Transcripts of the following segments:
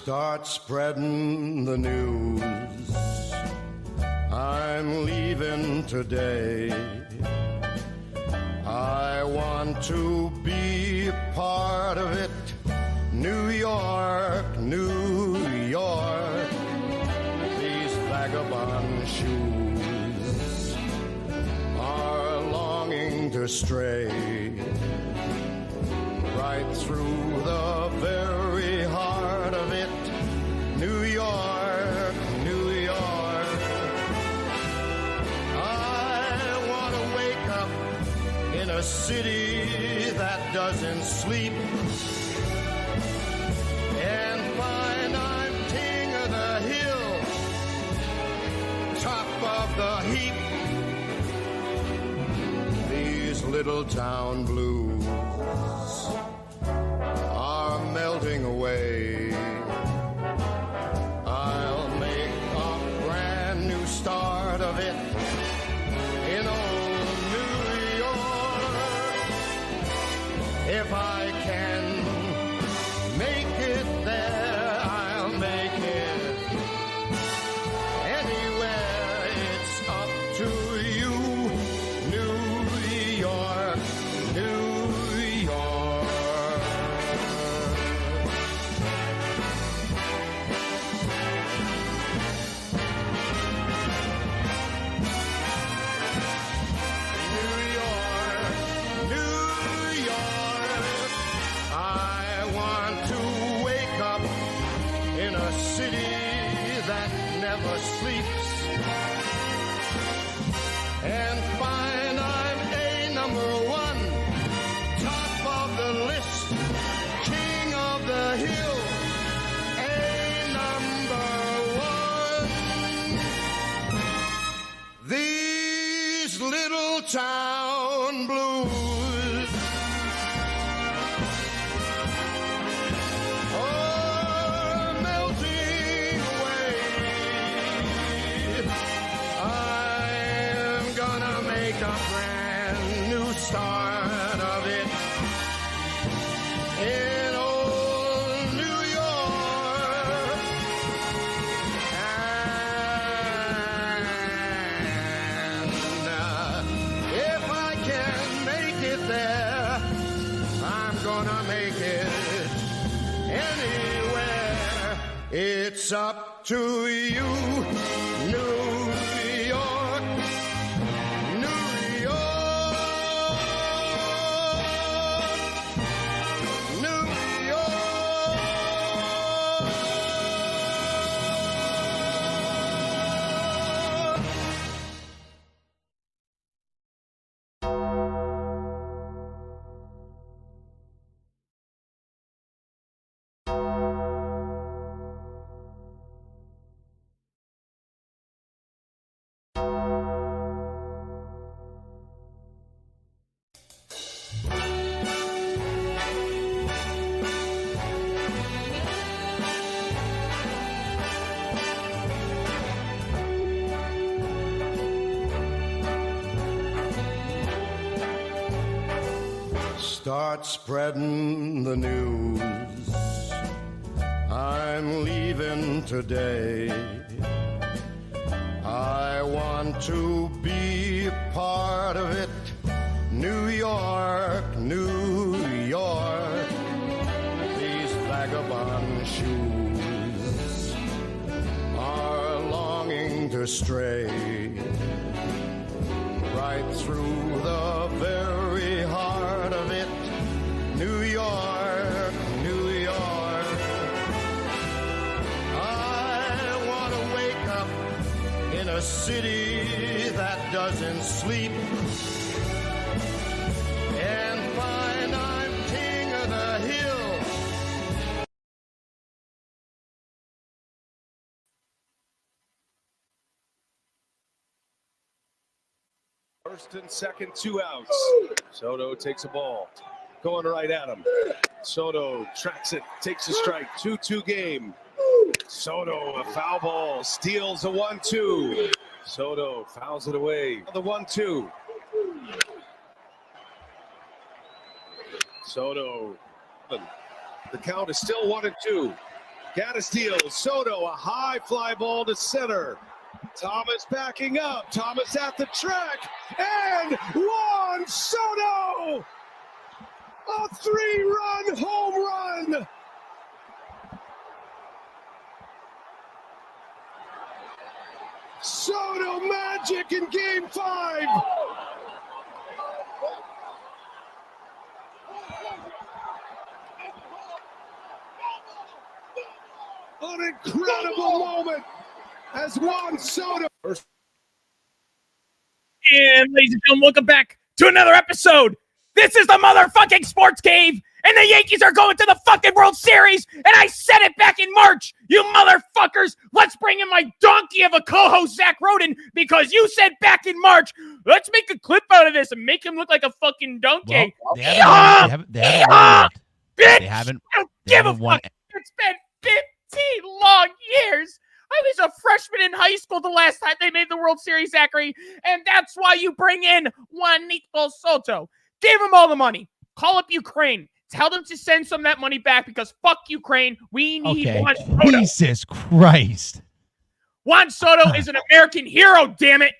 Start spreading the news. I'm leaving today. I want to be a part of it. New York, New York. These vagabond shoes are longing to stray right through the very heart of it. New York, New York. I want to wake up in a city that doesn't sleep and find I'm king of the hill, top of the heap. These little town blues are melting away. I'll make a brand new start of it in old New York. If I can make it there, I'll make it anywhere. It's up to you, New York, New York. New York, New York. I want to wake up in a city that never sleeps and find I'm a number one, top of the list, king of the hill, a number one. These little town blues are melting away. I'm gonna make a brand new start of it in old New York. And if I can make it there, I'm gonna make it anywhere. It's up to you, New York, New York, New York. Start spreading the news. I'm leaving today. I want to be a part of it. New York, New York. These vagabond shoes are longing to stray right through the very heart of it. New York, New York. I want to wake up in a city that doesn't sleep and find I'm king of the hill. First and second, 2 outs. Soto takes a ball. Going right at him. Soto tracks it, takes a strike. 2-2 game. Soto, a foul ball, steals a 1-2. Soto fouls it away. The 1-2. Soto. The count is still 1-2. Gaddis deals. Soto, a high fly ball to center. Thomas backing up. Thomas at the track. And Juan Soto! A 3-run home run! Soto magic in Game 5! An incredible moment as Juan Soto. And ladies and gentlemen, welcome back to another episode. This is the motherfucking Sports Cave, and the Yankees are going to the fucking World Series, and I said it back in March. You motherfuckers, let's bring in my donkey of a co-host, Zach Roden, because you said back in March, let's make a clip out of this and make him look like a fucking donkey. Well, they haven't won yet. Bitch! They haven't. I don't They give a haven't won. fuck. It's been 15 long years. I was a freshman in high school the last time they made the World Series, Zachary, and that's why you bring in Juanito Soto. Give him all the money. Call up Ukraine. Tell them to send some of that money back because fuck Ukraine. We need Okay. Juan Soto. Jesus Christ. Juan Soto is an American hero, damn it.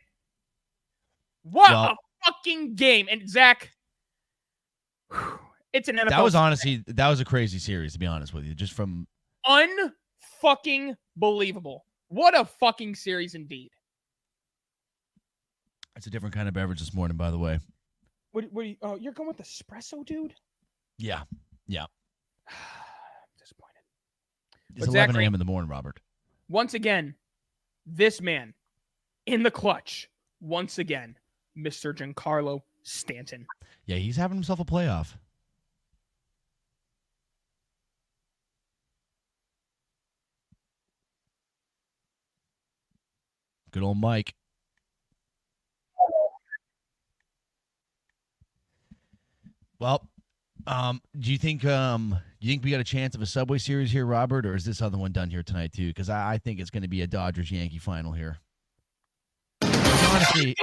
What Well- a fucking game. And Zach, it's an NFL. That was a crazy series, to be honest with you. Just from unfucking believable. What a fucking series indeed. it's a different kind of beverage this morning, by the way. What are you, oh, you're going with espresso, dude? Yeah. Disappointed. It's But 11 Zachary- a.m. in the morning, Robert. Once again, this man in the clutch. Once again, Mr. Giancarlo Stanton. Yeah, he's having himself a playoff. Good old Mike. Well, do you think we got a chance of a Subway Series here, Robert, or is this other one done here tonight too? Because I think it's going to be a Dodgers-Yankee final here. Honestly,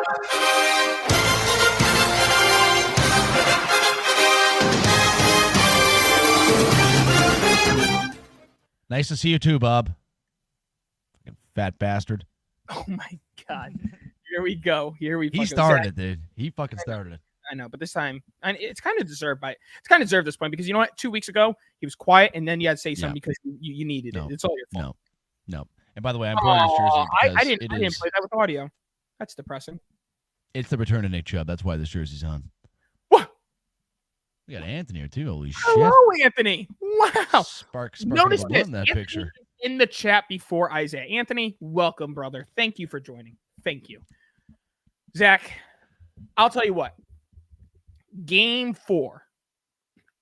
nice to see you too, Bob. Fucking fat bastard. Oh my God. Here we go. Here we He fucking started it, dude. He fucking started it. I know, but this time, and it's kind of deserved at this point because you know what? 2 weeks ago he was quiet, and then you had to say something because you needed No. it. It's all your fault. No. And by the way, I'm putting this jersey because I didn't play that with audio. That's depressing. it's the return of Nick Chubb. That's why this jersey's on. What? We got Anthony here too. Holy shit! Hello, Anthony. Wow. Spark Notice number this. one, that Anthony picture. is in the chat before Isaiah. Anthony, welcome, brother. Thank you for joining. Thank you. Zach, I'll tell you what. Game 4,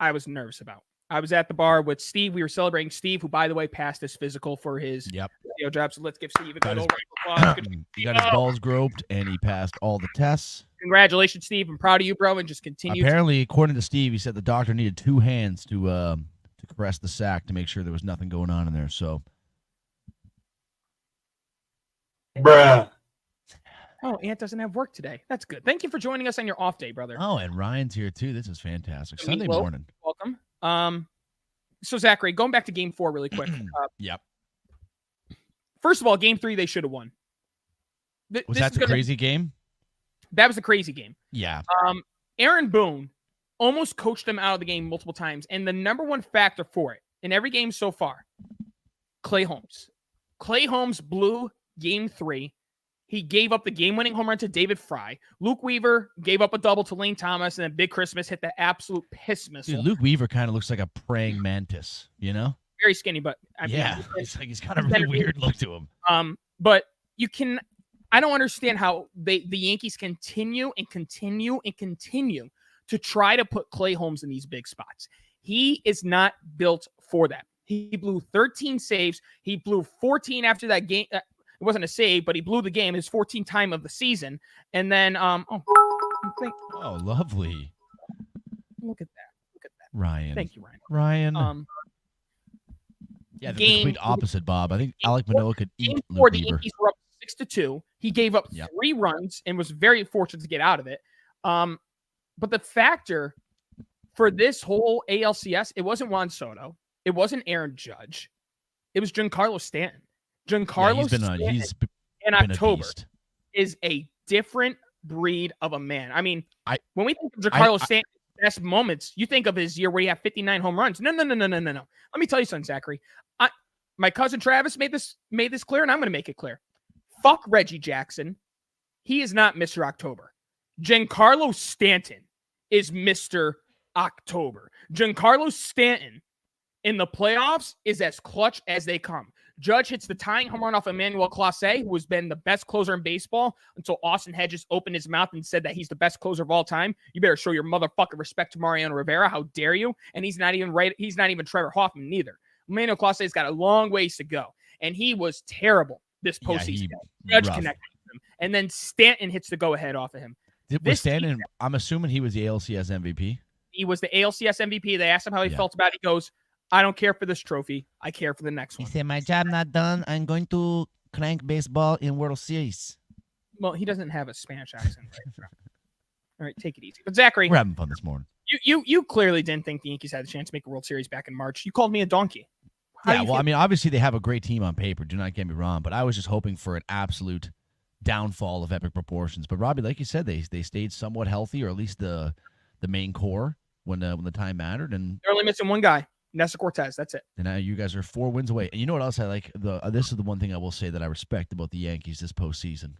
I was nervous about. I was at the bar with Steve. We were celebrating Steve, who, by the way, passed his physical for his video job. So let's give Steve a good old round of applause. He got his balls groped and he passed all the tests. Congratulations, Steve. I'm proud of you, bro, and just continue. Apparently, according to Steve, he said the doctor needed 2 hands to caress the sack to make sure there was nothing going on in there. So, Bruh. Oh, Ant doesn't have work today. That's good. Thank you for joining us on your off day, brother. oh, and Ryan's here too. This is fantastic. Sunday Meatloaf. morning. Welcome. So Zachary, going back to game 4 really quick. Yep. First of all, game 3 they should have won. Was that the crazy game? That was the crazy game. Yeah. Aaron Boone almost coached them out of the game multiple times, and the number one factor for it in every game so far, Clay Holmes. Clay Holmes blew game 3. He gave up the game-winning home run to David Fry. Luke Weaver gave up a double to Lane Thomas, and then Big Christmas hit the absolute piss missile. Dude, Luke Weaver kind of looks like a praying mantis, you know? Very skinny, but I mean, Yeah. It's like he's got a really weird look to him. But I don't understand how the Yankees continue to try to put Clay Holmes in these big spots. He is not built for that. He blew 13 saves. He blew 14 after that game. It wasn't a save, but he blew the game, his 14th time of the season. And then, Oh, lovely. Look at that. Ryan. Thank you, Ryan. Ryan. Yeah, the game- complete opposite, Bob. I think Alec Manoah could eat Game Luke 4, the Weaver. Yankees were up 6-2. He gave up 3 runs and was very fortunate to get out of it. But the factor for this whole ALCS, it wasn't Juan Soto. It wasn't Aaron Judge. It was Giancarlo Stanton. Yeah, Giancarlo Stanton he's in been a October beast. is a different breed of a man. I mean, I- when we think of Giancarlo Stanton's best moments, you think of his year where he had 59 home runs. No. Let me tell you something, Zachary. My cousin Travis made this clear, and I'm going to make it clear. Fuck Reggie Jackson. He is not Mr. October. Giancarlo Stanton is Mr. October. Giancarlo Stanton in the playoffs is as clutch as they come. Judge hits the tying home run off Emmanuel Clase, who has been the best closer in baseball until Austin Hedges opened his mouth and said that he's the best closer of all time. You better show your motherfucking respect to Mariano Rivera. How dare you? And he's not even right. He's not even Trevor Hoffman neither. Emmanuel Clase's got a long ways to go, and he was terrible this postseason. Judge connected with him, and then Stanton hits the go-ahead off of him. Was Stanton? I'm assuming he was the ALCS MVP. He was the ALCS MVP. They asked him how he felt about it. He goes, I don't care for this trophy. I care for the next one. He said, my job not done. I'm going to crank baseball in World Series. Well, he doesn't have a Spanish accent. Right? All right, take it easy. But Zachary, we're having fun this morning. You clearly didn't think the Yankees had a chance to make a World Series back in March. You called me a donkey. Yeah, well, I mean, obviously they have a great team on paper. Do not get me wrong, but I was just hoping for an absolute downfall of epic proportions. But Robbie, like you said, they stayed somewhat healthy, or at least the main core when the time mattered. And they're only missing one guy, Nestor Cortez. That's it. And now you guys are 4 wins away. And you know what else I like? This is the one thing I will say that I respect about the Yankees this postseason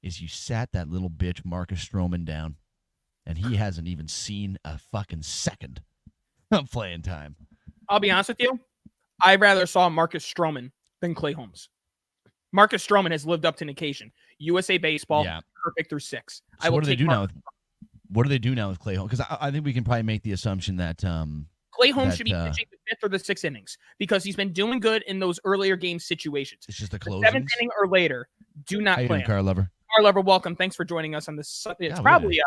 is you sat that little bitch Marcus Stroman down, and he hasn't even seen a fucking second of playing time. I'll be honest with you. I rather saw Marcus Stroman than Clay Holmes. Marcus Stroman has lived up to an occasion. USA Baseball, perfect through 6. So what do they do now? What do they do now with Clay Holmes? Because I think we can probably make the assumption that Clay Holmes should be pitching the 5th or the 6th innings because he's been doing good in those earlier game situations. It's just the closings. 7th inning or later, do not play him. Carl Lover. Carl Lover, welcome. Thanks for joining us on this. It's probably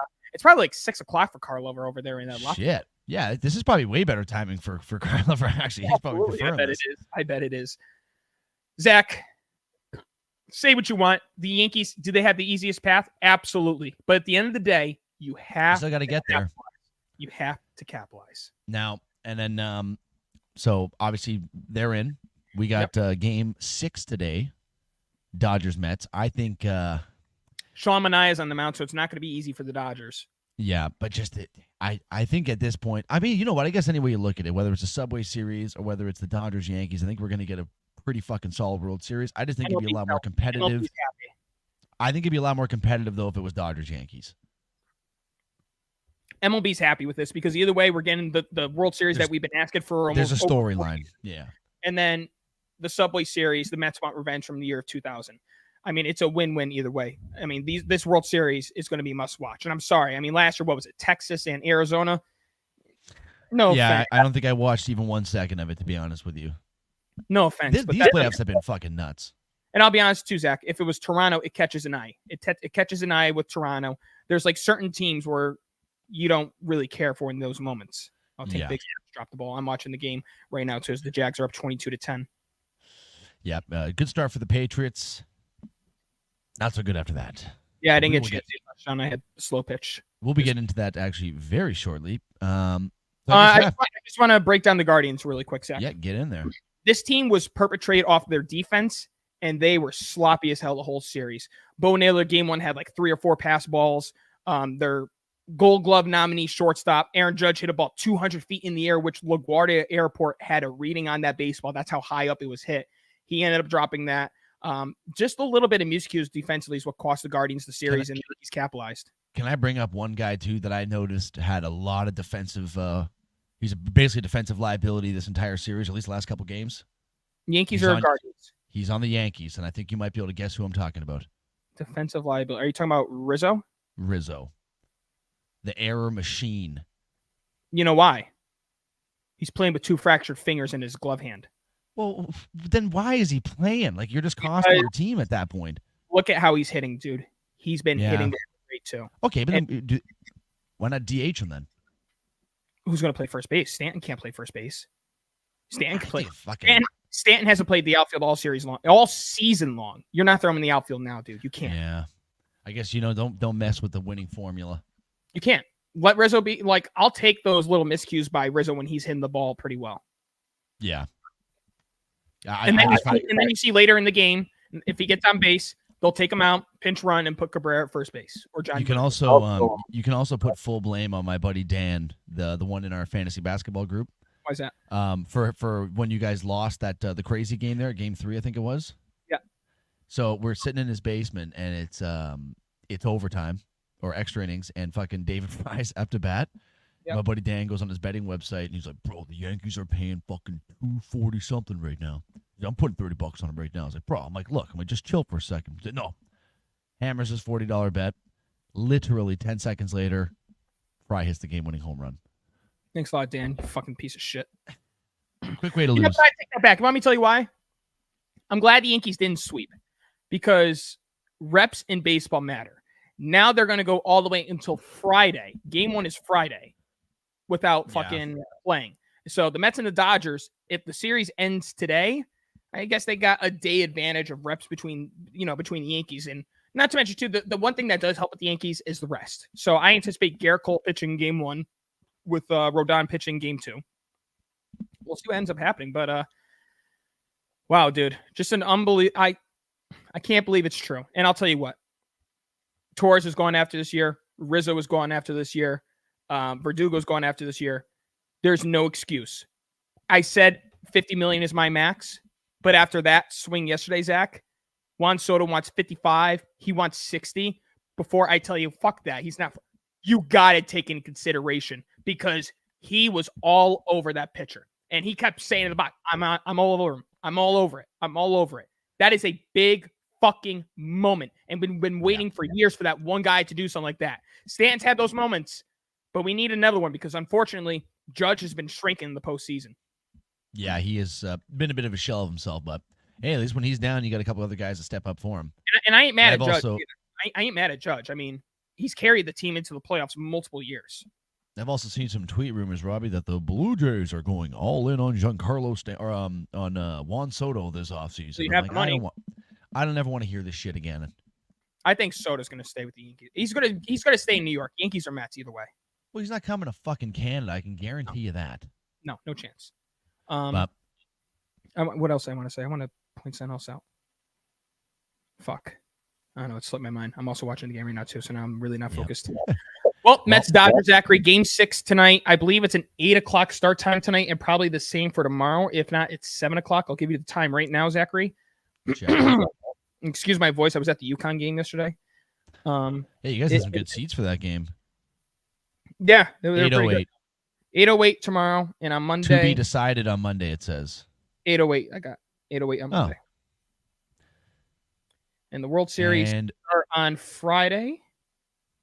like 6 o'clock for Carl Lover over there in that locker. Shit. Yeah, this is probably way better timing for Carl Lover, actually. He's probably preferring this. I bet it is. Zach, say what you want. The Yankees, do they have the easiest path? Absolutely. But at the end of the day, you still got to get there. You have to capitalize. Now, and then, so obviously they're in. We got game 6 today, Dodgers-Mets. I think Sean Manaea is on the mound, so it's not going to be easy for the Dodgers. Yeah, but I think at this point, I mean, you know what? I guess any way you look at it, whether it's a Subway Series or whether it's the Dodgers-Yankees, I think we're going to get a pretty fucking solid World Series. I just think it'd be a lot more competitive. I think it'd be a lot more competitive, though, if it was Dodgers-Yankees. MLB's happy with this because either way, we're getting the World Series that we've been asking for almost. There's a storyline, yeah. And then the Subway Series, the Mets want revenge from the year of 2000. I mean, it's a win-win either way. I mean, this World Series is going to be must-watch. And I'm sorry. I mean, last year, what was it? Texas and Arizona? No offense. I don't think I watched even 1 second of it, to be honest with you. No offense. These playoffs have been fucking nuts. And I'll be honest too, Zach. If it was Toronto, it catches an eye. It catches an eye with Toronto. There's like certain teams where you don't really care for in those moments. I'll take Big Jags drop the ball. I'm watching the game right now too as the Jags are up 22-10. Yeah, good start for the Patriots. Not so good after that. Yeah, I didn't get a chance to touchdown. I had a slow pitch. We'll be getting into that actually very shortly. I just want to break down the Guardians really quick, Zach. Yeah, get in there. This team was perpetrated off their defense, and they were sloppy as hell the whole series. Bo Naylor, game 1, had like 3 or 4 pass balls. Their Gold Glove nominee shortstop, Aaron Judge, hit a ball 200 feet in the air, which LaGuardia Airport had a reading on that baseball. That's how high up it was hit. He ended up dropping that. Just a little bit of miscues defensively is what cost the Guardians the series, and he's capitalized. Can I bring up one guy, too, that I noticed had a lot of defensive he's basically a defensive liability this entire series, at least the last couple games? Yankees or Guardians? He's on the Yankees, and I think you might be able to guess who I'm talking about. Defensive liability. Are you talking about Rizzo? Rizzo. The error machine. You know why? He's playing with 2 fractured fingers in his glove hand. Well, then why is he playing? Like, you're just costing your team at that point. Look at how he's hitting, dude. He's been hitting great, too. Okay, but then, why not DH him then? Who's going to play first base? Stanton can't play first base. Stanton can play. Stanton hasn't played the outfield all season long. You're not throwing him in the outfield now, dude. You can't. Yeah. I guess, don't mess with the winning formula. You can't. Let Rizzo be, like, I'll take those little miscues by Rizzo when he's hitting the ball pretty well. Yeah. And then you see later in the game, if he gets on base, they'll take him out, pinch run, and put Cabrera at first base or John. You can also put full blame on my buddy Dan, the one in our fantasy basketball group. Why is that? For when you guys lost that the crazy game there, game 3, I think it was. Yeah. So we're sitting in his basement, and it's overtime or extra innings, and fucking David Fry's up to bat. Yep. My buddy Dan goes on his betting website, and he's like, "Bro, the Yankees are paying fucking $240 something right now. I'm putting $30 on him right now." I was like, "Bro," I'm like, "Look, I'm like, just chill for a second." He said, "No." Hammers his $40 bet. Literally 10 seconds later, Fry hits the game-winning home run. Thanks a lot, Dan. You fucking piece of shit. Quick way to lose. I take that back. Let me tell you why. I'm glad the Yankees didn't sweep because reps in baseball matter. Now they're going to go all the way until Friday. Game 1 is Friday without fucking playing. So the Mets and the Dodgers, if the series ends today, I guess they got a day advantage of reps between the Yankees. And not to mention, too, the one thing that does help with the Yankees is the rest. So I anticipate Garrett Cole pitching game 1 with Rodon pitching game 2. We'll see what ends up happening. But, wow, dude, just an unbelievable. I can't believe it's true. And I'll tell you what. Torres is going after this year. Rizzo is going after this year. Verdugo's going after this year. There's no excuse. I said $50 million is my max, but after that swing yesterday, Zach, Juan Soto wants 55. He wants 60. Before I tell you, fuck that. He's not. You got to take in consideration because he was all over that pitcher, and he kept saying in the box, "I'm all over him. I'm all over it. I'm all over it." That is a big fucking moment, and been waiting for years for that one guy to do something like that. Stanton's had those moments, but we need another one because unfortunately, Judge has been shrinking in the postseason. Yeah, he has been a bit of a shell of himself, but hey, at least when he's down, you got a couple other guys to step up for him. And I ain't mad at Judge. I ain't mad at Judge. I mean, he's carried the team into the playoffs multiple years. I've also seen some tweet rumors, Robbie, that the Blue Jays are going all in on Giancarlo on Juan Soto this offseason. So you have the money. I don't ever want to hear this shit again. I think Soto's going to stay with the Yankees. He's going to stay in New York. Yankees or Mets, either way. Well, he's not coming to fucking Canada. I can guarantee you that. No chance. What else I want to say? I want to point something else out. Fuck. I don't know. It slipped my mind. I'm also watching the game right now, too, so now I'm really not focused. Well, Mets, Dodgers, Zachary, game 6 tonight. I believe it's an 8 o'clock start time tonight and probably the same for tomorrow. If not, it's 7 o'clock. I'll give you the time right now, Zachary. Excuse my voice. I was at the UConn game yesterday. Hey, you guys had some good seats for that game. Yeah. They were 808. 808 tomorrow, and on Monday. To be decided on Monday, it says. 808. I got 808 on Monday. And the World Series are on Friday.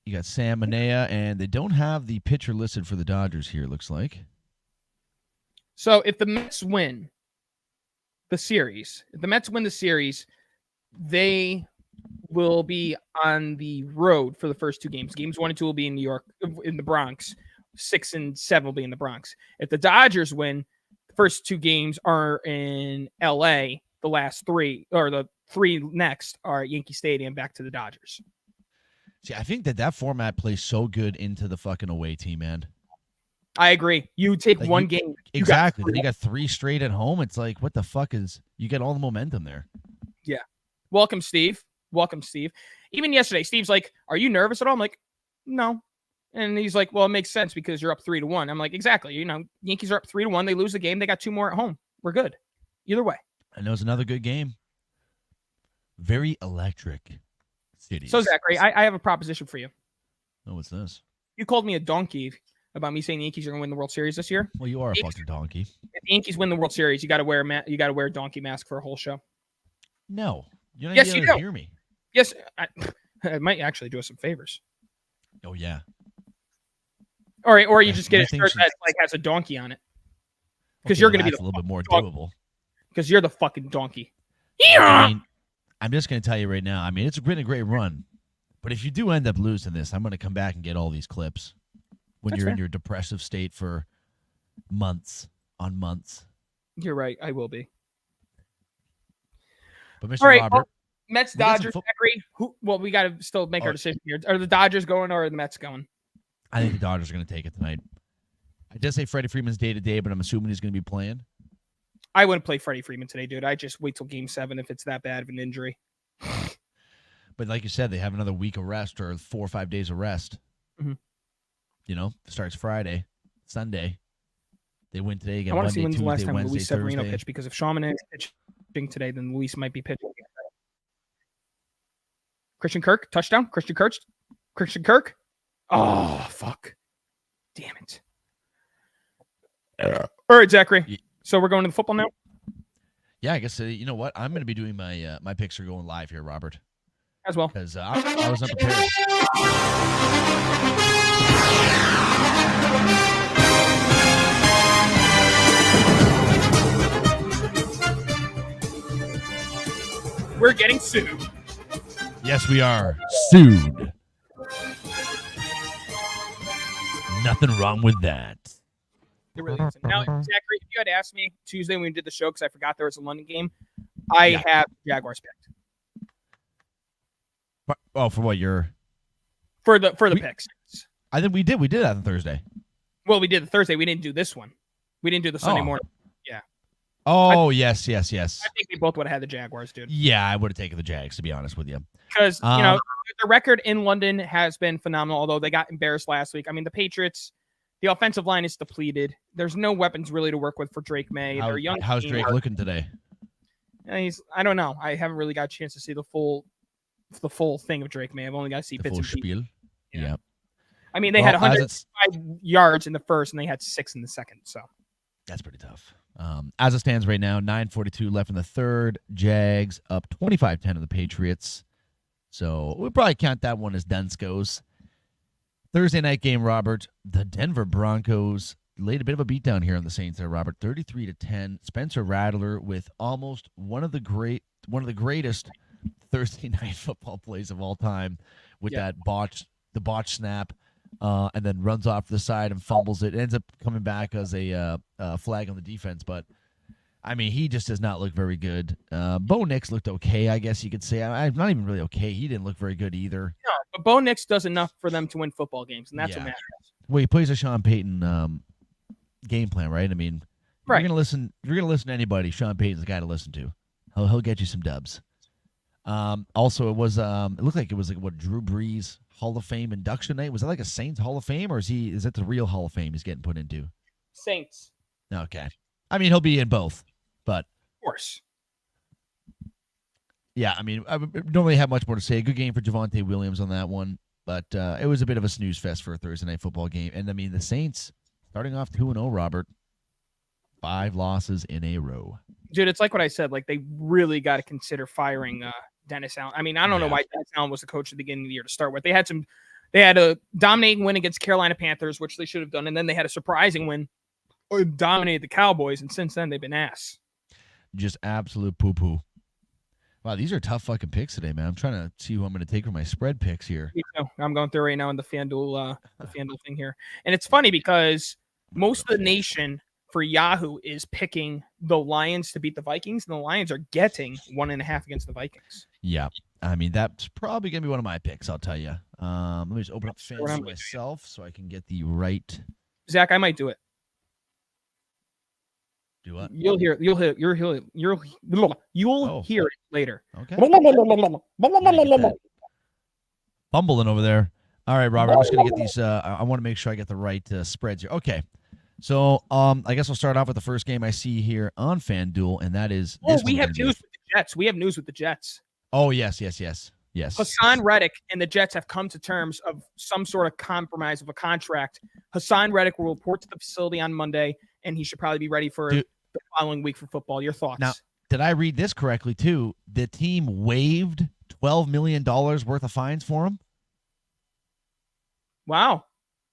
You got Sam Manea, and they don't have the pitcher listed for the Dodgers here, it looks like. So if the Mets win the series, they will be on the road for the first 2 games. Games 1 and 2 will be in New York, in the Bronx. 6 and 7 will be in the Bronx. If the Dodgers win, the first 2 games are in LA. The last 3, or the 3 next, are at Yankee Stadium, back to the Dodgers. See, I think that format plays so good into the fucking away team, man. I agree. You take one game. Exactly. Then you got 3 straight at home. It's like, what the fuck you get all the momentum there. Yeah. Welcome, Steve. Even yesterday, Steve's like, "Are you nervous at all?" I'm like, "No." And he's like, "Well, it makes sense because you're up 3-1. I'm like, "Exactly. Yankees are up 3-1. They lose the game. They got 2 more at home. We're good. Either way." I know it's another good game. Very electric cities. So, Zachary, I have a proposition for you. Oh, what's this? You called me a donkey about me saying the Yankees are going to win the World Series this year. Well, you are a fucking donkey. If the Yankees win the World Series, you got to wear a donkey mask for a whole show. No. You're not yes, you do. Hear me. Yes, I might actually do us some favors. Oh, yeah. All right, or you just get a shirt that has a donkey on it. Because you're going to be a little bit more doable. Because you're the fucking donkey. I mean, I'm just going to tell you right now. I mean, it's been a great run. But if you do end up losing this, I'm going to come back and get all these clips when you're in your depressive state for months on months. You're right. I will be. But Mr. Robert. Mets, Dodgers, Zachary. We got to still make our decision here. Are the Dodgers going or are the Mets going? I think the Dodgers are going to take it tonight. I did say Freddie Freeman's day-to-day, but I'm assuming he's going to be playing. I wouldn't play Freddie Freeman today, dude. I just wait till Game 7 if it's that bad of an injury. But like you said, they have another week of rest or 4 or 5 days of rest. Mhm. You know, starts Friday, Sunday. They win today again. I want to see Monday, when's the Tuesday, last time Wednesday, Luis Severino Thursday. pitched, because if Shaman is pitching today, then Luis might be pitching. Christian Kirk, touchdown. Christian Kirk. Oh, fuck. Damn it. All right, Zachary. So we're going to the football now? Yeah, I guess you know what? I'm going to be doing my my picks are going live here, Robert, As well. because I was unprepared. We're getting sued. Yes, we are sued. Nothing wrong with that. It really isn't. Now, Zachary, if you had asked me Tuesday when we did the show, because I forgot there was a London game, I have Jaguars picked. Oh, for what you're? For the picks. I think we did that on Thursday. Well, we did the Thursday. We didn't do this one. We didn't do the Sunday morning. Oh, yes. I think we both would have had the Jaguars, dude. Yeah, I would have taken the Jags, to be honest with you. Because, the record in London has been phenomenal, although they got embarrassed last week. I mean, the Patriots, the offensive line is depleted. There's no weapons really to work with for Drake May. They're young. How's team. Drake looking today? I don't know. I haven't really got a chance to see the full thing of Drake May. I've only got to see The bits full and pieces. spiel? Yeah. I mean, they had 105 yards in the first, and they had 6 in the second. So that's pretty tough. As it stands right now, 9:42 left in the third. Jags up 25-10 of the Patriots. So we'll probably count that one as Dunskos. Thursday night game, Robert. The Denver Broncos laid a bit of a beatdown here on the Saints there, Robert. 33-10. Spencer Rattler with almost one of the greatest Thursday night football plays of all time with the botch snap. And then runs off to the side and fumbles it. It ends up coming back as a flag on the defense. But, I mean, he just does not look very good. Bo Nix looked okay, I guess you could say. I'm not even really okay. He didn't look very good either. no, but Bo Nix does enough for them to win football games, and that's what matters. Well, he plays a Sean Payton game plan, right? I mean, if you're gonna listen to anybody, Sean Payton's the guy to listen to. He'll get you some dubs. Also, it looked like it was what Drew Brees Hall of Fame induction night. Was that like a Saints Hall of Fame, or is that the real Hall of Fame he's getting put into? Saints. Okay. I mean, he'll be in both, but Of course. yeah, I mean, I don't really have much more to say. Good game for Javonte Williams on that one, but it was a bit of a snooze fest for a Thursday night football game. And I mean, the Saints starting off 2-0, Robert. 5 losses in a row. Dude, it's like what I said. Like, they really got to consider firing Dennis Allen. I mean, I don't know why Dennis Allen was the coach at the beginning of the year to start with. They had a dominating win against Carolina Panthers, which they should have done, and then they had a surprising win, or dominated the Cowboys, and since then they've been ass. Just absolute poo-poo. Wow, these are tough fucking picks today, man. I'm trying to see who I'm going to take for my spread picks here. Me too. I'm going through right now in the FanDuel thing here, and it's funny because most of the nation for Yahoo is picking the Lions to beat the Vikings, and the Lions are getting 1.5 against the Vikings. Yeah. I mean, that's probably going to be one of my picks, I'll tell you. Let me just open up FanDuel myself so I can get the right. Zach, I might do it. Do what? You'll hear it later. Okay. Fumbling over there. All right, Robert, I'm just going to get these. I want to make sure I get the right spreads here. Okay. So I guess I'll start off with the first game I see here on FanDuel, and that is. We have news with the Jets. We have news with the Jets. Oh, yes. Hassan Reddick and the Jets have come to terms of some sort of compromise of a contract. Hassan Reddick will report to the facility on Monday, and he should probably be ready for the following week for football. Your thoughts? Now, did I read this correctly, too? The team waived $12 million worth of fines for him? Wow.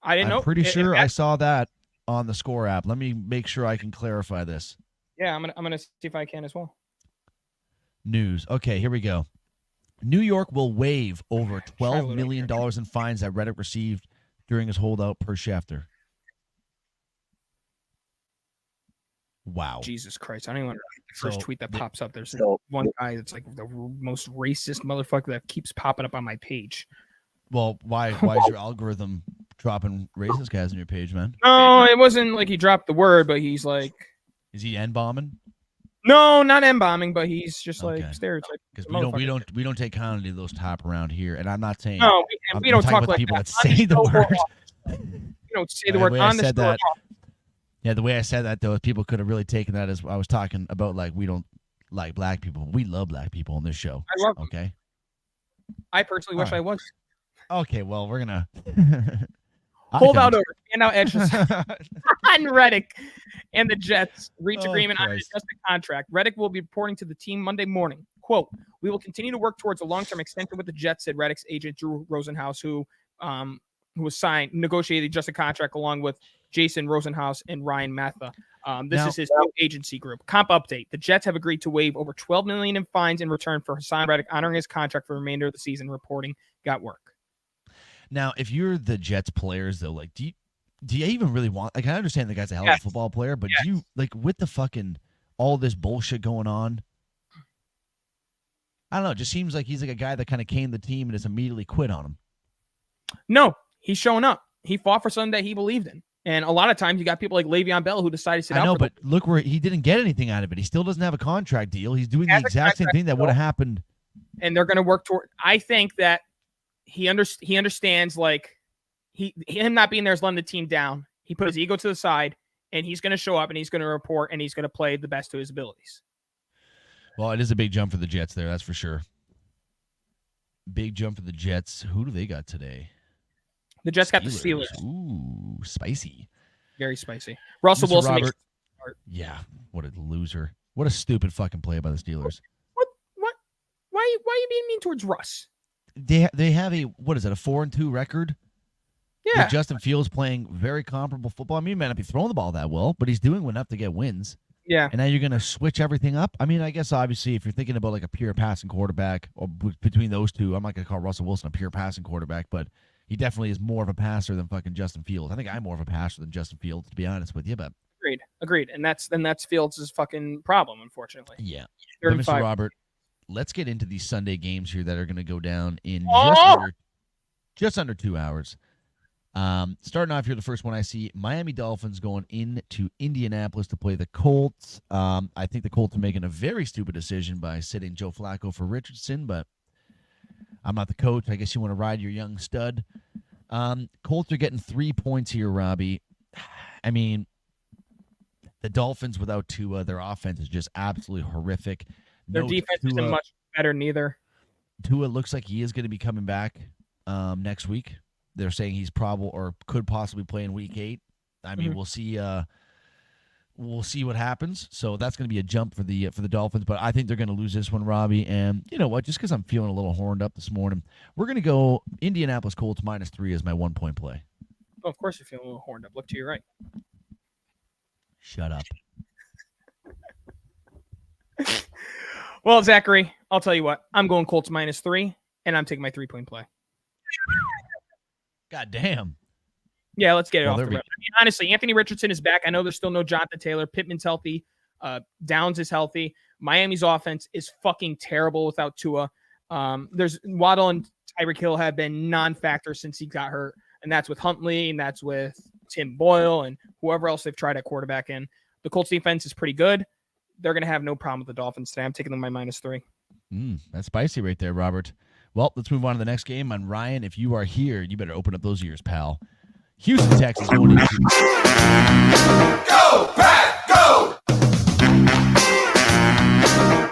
I didn't know. I'm pretty sure I saw that on the Score app. Let me make sure I can clarify this. Yeah, I'm gonna see if I can as well. News. Okay, here we go. New York will waive over $12 million in fines that Reddick received during his holdout per Schefter. Wow. Jesus Christ. I don't even want the first tweet that pops up. There's one guy that's like the most racist motherfucker that keeps popping up on my page. Well, why is your algorithm dropping racist guys on your page, man? No, it wasn't like he dropped the word, but he's like... Is he N-bombing? No, not M-bombing, but he's just Okay. like stereotype. Because we don't take kindly to those top around here, and I'm not saying No, I'm we don't talking talk about like people that. that say the word. We don't say the The word way I on the said store. that- Yeah, the way I said that though, people could have really taken that as I was talking about like we don't like black people. We love black people on this show. I love them. Okay. I personally wish I was. Okay. Well, we're gonna Hold out over standout edges on Reddick and the Jets reach Oh, agreement on an Christ. adjusted contract. Reddick will be reporting to the team Monday morning. Quote, "We will continue to work towards a long-term extension with the Jets," said Reddick's agent Drew Rosenhaus, who was negotiated the adjusted contract along with Jason Rosenhaus and Ryan Matha. This is his new agency group. Comp update. The Jets have agreed to waive over $12 million in fines in return for Hassan Reddick honoring his contract for the remainder of the season. Reporting got work. Now, if you're the Jets players though, like do you even really want? Like, I understand the guy's a hell of a football player, but do you like with the fucking all this bullshit going on? I don't know. It just seems like he's like a guy that kind of came to the team and just immediately quit on him. No, he's showing up. He fought for something that he believed in. And a lot of times you got people like Le'Veon Bell who decided to sit out. I know, for but look where he didn't get anything out of it. He still doesn't have a contract deal. He's doing the exact same thing that would have happened. And they're going to work toward. I think that he understands like him not being there is letting the team down. He put his ego to the side, and he's going to show up and he's going to report and he's going to play the best to his abilities. Well, it is a big jump for the Jets there, that's for sure. Big jump for the Jets. Who do they got today? The Jets got the Steelers. Ooh, spicy. Very spicy. Russell Mr. Wilson. Robert, yeah, what a loser. What a stupid fucking play by the Steelers. What? Why are you being mean towards Russ? They have a, what is it, a 4-2 record? Yeah. With Justin Fields playing very comparable football. I mean, he may not be throwing the ball that well, but he's doing enough to get wins. Yeah. And now you're going to switch everything up? I mean, I guess obviously if you're thinking about like a pure passing quarterback or between those two, I'm not going to call Russell Wilson a pure passing quarterback, but he definitely is more of a passer than fucking Justin Fields. I think I'm more of a passer than Justin Fields, to be honest with you. But Agreed. And that's Fields' fucking problem, unfortunately. yeah. But Mr. Robert, let's get into these Sunday games here that are going to go down in just under 2 hours. Starting off here, the first one I see, Miami Dolphins going into Indianapolis to play the Colts. I think the Colts are making a very stupid decision by sitting Joe Flacco for Richardson, but I'm not the coach. I guess you want to ride your young stud. Colts are getting 3 points here, Robbie. I mean, the Dolphins without Tua, their offense is just absolutely horrific. Their defense isn't much better neither. Tua looks like he is going to be coming back next week. They're saying he's probable or could possibly play in week 8. I mean, we'll see. We'll see what happens. So that's going to be a jump for the Dolphins. But I think they're going to lose this one, Robbie. And you know what? Just because I'm feeling a little horned up this morning, we're going to go Indianapolis Colts -3 as my 1 point play. Oh, of course you're feeling a little horned up. Look to your right. Shut up. Well, Zachary, I'll tell you what. I'm going Colts -3, and I'm taking my 3 point play. God damn. Yeah, let's get it Well, off the there we- rip. I mean, honestly, Anthony Richardson is back. I know there's still no Jonathan Taylor. Pittman's healthy. Downs is healthy. Miami's offense is fucking terrible without Tua. There's Waddle and Tyreek Hill have been non-factors since he got hurt, and that's with Huntley, and that's with Tim Boyle, and whoever else they've tried at quarterback in. The Colts defense is pretty good. They're going to have no problem with the Dolphins today. I'm taking them by -3. That's spicy right there, Robert. Well, let's move on to the next game. And Ryan, if you are here, you better open up those ears, pal. Houston, Texas going into Go, Pack, go!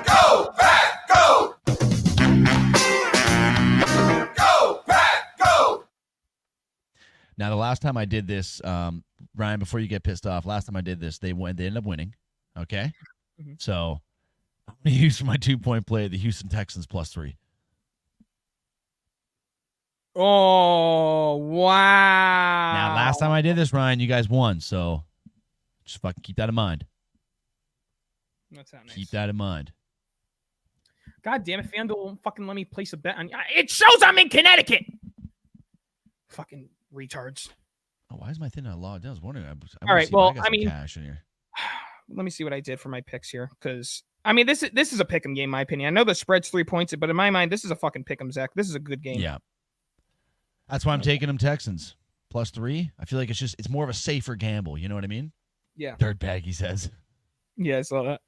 Go, Pack, go! Go, Pack, go! Now, the last time I did this, Ryan, before you get pissed off, last time I did this, they ended up winning. Okay? Mhm. So I'm going to use for my 2 point play the Houston Texans +3. Oh, wow. Now, last time I did this, Ryan, you guys won. So just fucking keep that in mind. That's not nice. Keep that in mind. God damn it, FanDuel won't fucking let me place a bet on. It shows I'm in Connecticut. Fucking retards. Oh, why is my thing not logged in? I was wondering. All right, well, got I mean- cash in here. Let me see what I did for my picks here, because I mean this is a pick'em game, in my opinion. I know the spread's 3 points, but in my mind, this is a fucking pick'em, Zach. This is a good game. Yeah. That's why I'm taking them Texans +3. I feel like it's more of a safer gamble. You know what I mean? Yeah. Dirtbag, he says. Yeah, I saw that.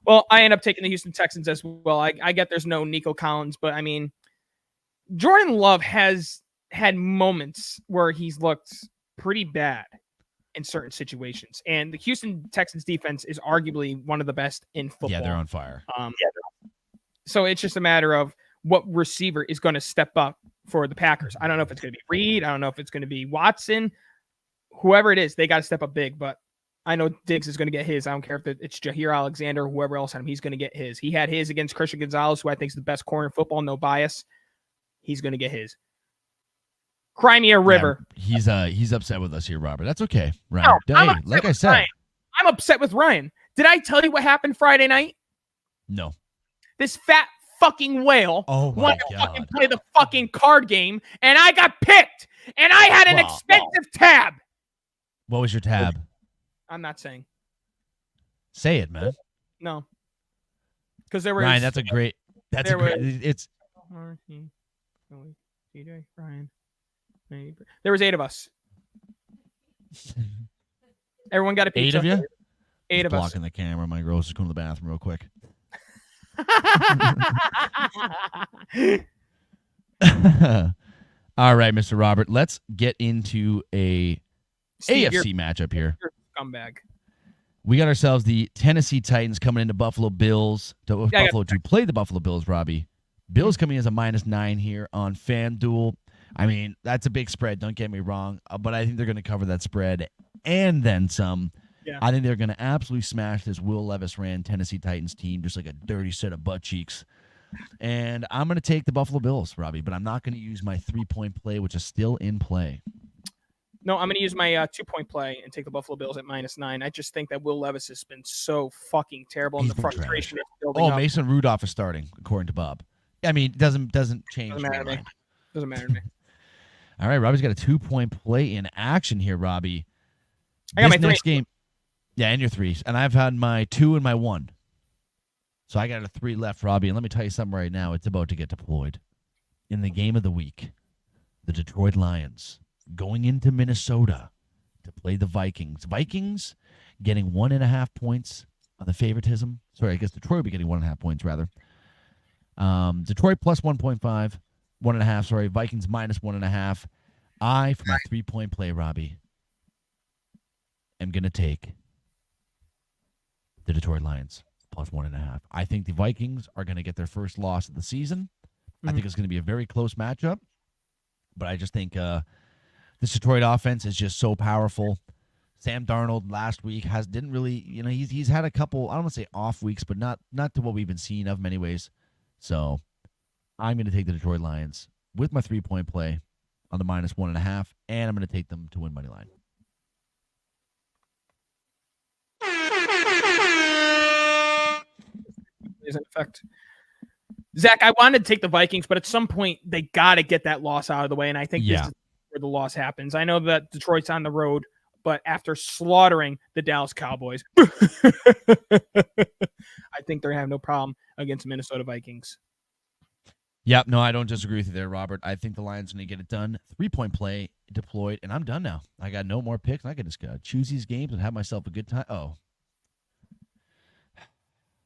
Well, I end up taking the Houston Texans as well. I get there's no Nico Collins, but I mean, Jordan Love has had moments where he's looked pretty bad in certain situations. And the Houston Texans defense is arguably one of the best in football. Yeah, they're on fire. So it's just a matter of what receiver is going to step up for the Packers. I don't know if it's going to be Reed. I don't know if it's going to be Watson. Whoever it is, they got to step up big. But I know Diggs is going to get his. I don't care if it's Jair Alexander or whoever else had him. He's going to get his. He had his against Christian Gonzalez, who I think is the best corner in football, no bias. He's going to get his. Cry me a river. Yeah, he's upset with us here, Robert. That's okay, Ryan. No, hey, like I said, Ryan. I'm upset with Ryan. Did I tell you what happened Friday night? No. This fat fucking whale wanted to fucking play the fucking card game, and I got picked, and I had an expensive tab. What was your tab? I'm not saying. Say it, man. No. Because there was Ryan, that's a great. It's. CJ, Ryan. There was 8 of us. Everyone got a pizza. 8 of you? 8 of us. Blocking the camera. My girl's just going to the bathroom real quick. All right, Mr. Robert. Let's get into a Steve, AFC matchup here. You're a scumbag. We got ourselves the Tennessee Titans coming into Buffalo Bills. Buffalo to play the Buffalo Bills, Robbie. Bills coming in as a -9 here on FanDuel. I mean, that's a big spread. Don't get me wrong. But I think they're going to cover that spread and then some. Yeah. I think they're going to absolutely smash this Will Levis-ran Tennessee Titans team just like a dirty set of butt cheeks. And I'm going to take the Buffalo Bills, Robbie, but I'm not going to use my 3-point play, which is still in play. No, I'm going to use my 2-point play and take the Buffalo Bills at -9. I just think that Will Levis has been so fucking terrible, and the frustration is building up. Mason Rudolph is starting, according to Bob. I mean, it doesn't change. Doesn't matter to me. Doesn't matter to me. All right, Robbie's got a 2-point play in action here, Robbie. I got this my next 3. game. Yeah, and your 3s. And I've had my 2 and my 1. So I got a 3 left, Robbie. And let me tell you something right now. It's about to get deployed. In the game of the week, the Detroit Lions going into Minnesota to play the Vikings. Vikings getting 1.5 points on the favoritism. Sorry, I guess Detroit will be getting 1.5 points, rather. Detroit plus 1.5. 1.5, sorry. Vikings -1.5. I, for my 3-point play, Robbie, am going to take the Detroit Lions plus 1.5. I think the Vikings are going to get their first loss of the season. I think it's going to be a very close matchup. But I just think this Detroit offense is just so powerful. Sam Darnold last week didn't really, he's had a couple, I don't want to say off weeks, but not to what we've been seeing of him anyways. So I'm going to take the Detroit Lions with my 3-point play on the -1.5, and I'm going to take them to win money line. Is in effect. Zach, I wanted to take the Vikings, but at some point they got to get that loss out of the way, and I think this is where the loss happens. I know that Detroit's on the road, but after slaughtering the Dallas Cowboys, I think they're going to have no problem against Minnesota Vikings. Yep, no, I don't disagree with you there, Robert. I think the Lions are going to get it done. 3-point play deployed, and I'm done now. I got no more picks. I can just choose these games and have myself a good time. Oh.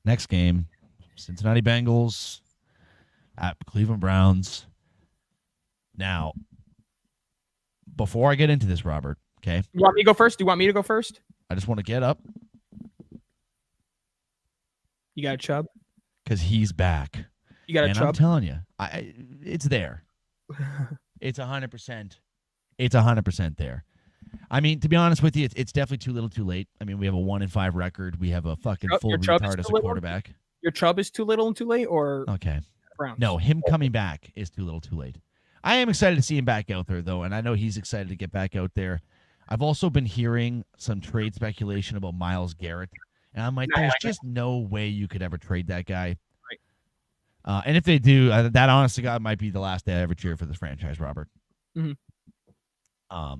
Next game, Cincinnati Bengals at Cleveland Browns. Now, before I get into this, Robert, okay? You want me to go first? Do you want me to go first? I just want to get up. You got a Chubb? Because he's back. You got a Chubb? I'm telling you, it's there. It's 100%. It's 100% there. I mean, to be honest with you, it's definitely too little, too late. I mean, we have a 1-5 record. We have a fucking full retard as a quarterback. Your Chubb is too little and too late, or okay? Browns? No, him coming back is too little, too late. I am excited to see him back out there, though, and I know he's excited to get back out there. I've also been hearing some trade speculation about Myles Garrett, and I'm like, there's just no way you could ever trade that guy. Right. And if they do, that honest to God might be the last day I ever cheer for this franchise, Robert. Mm-hmm.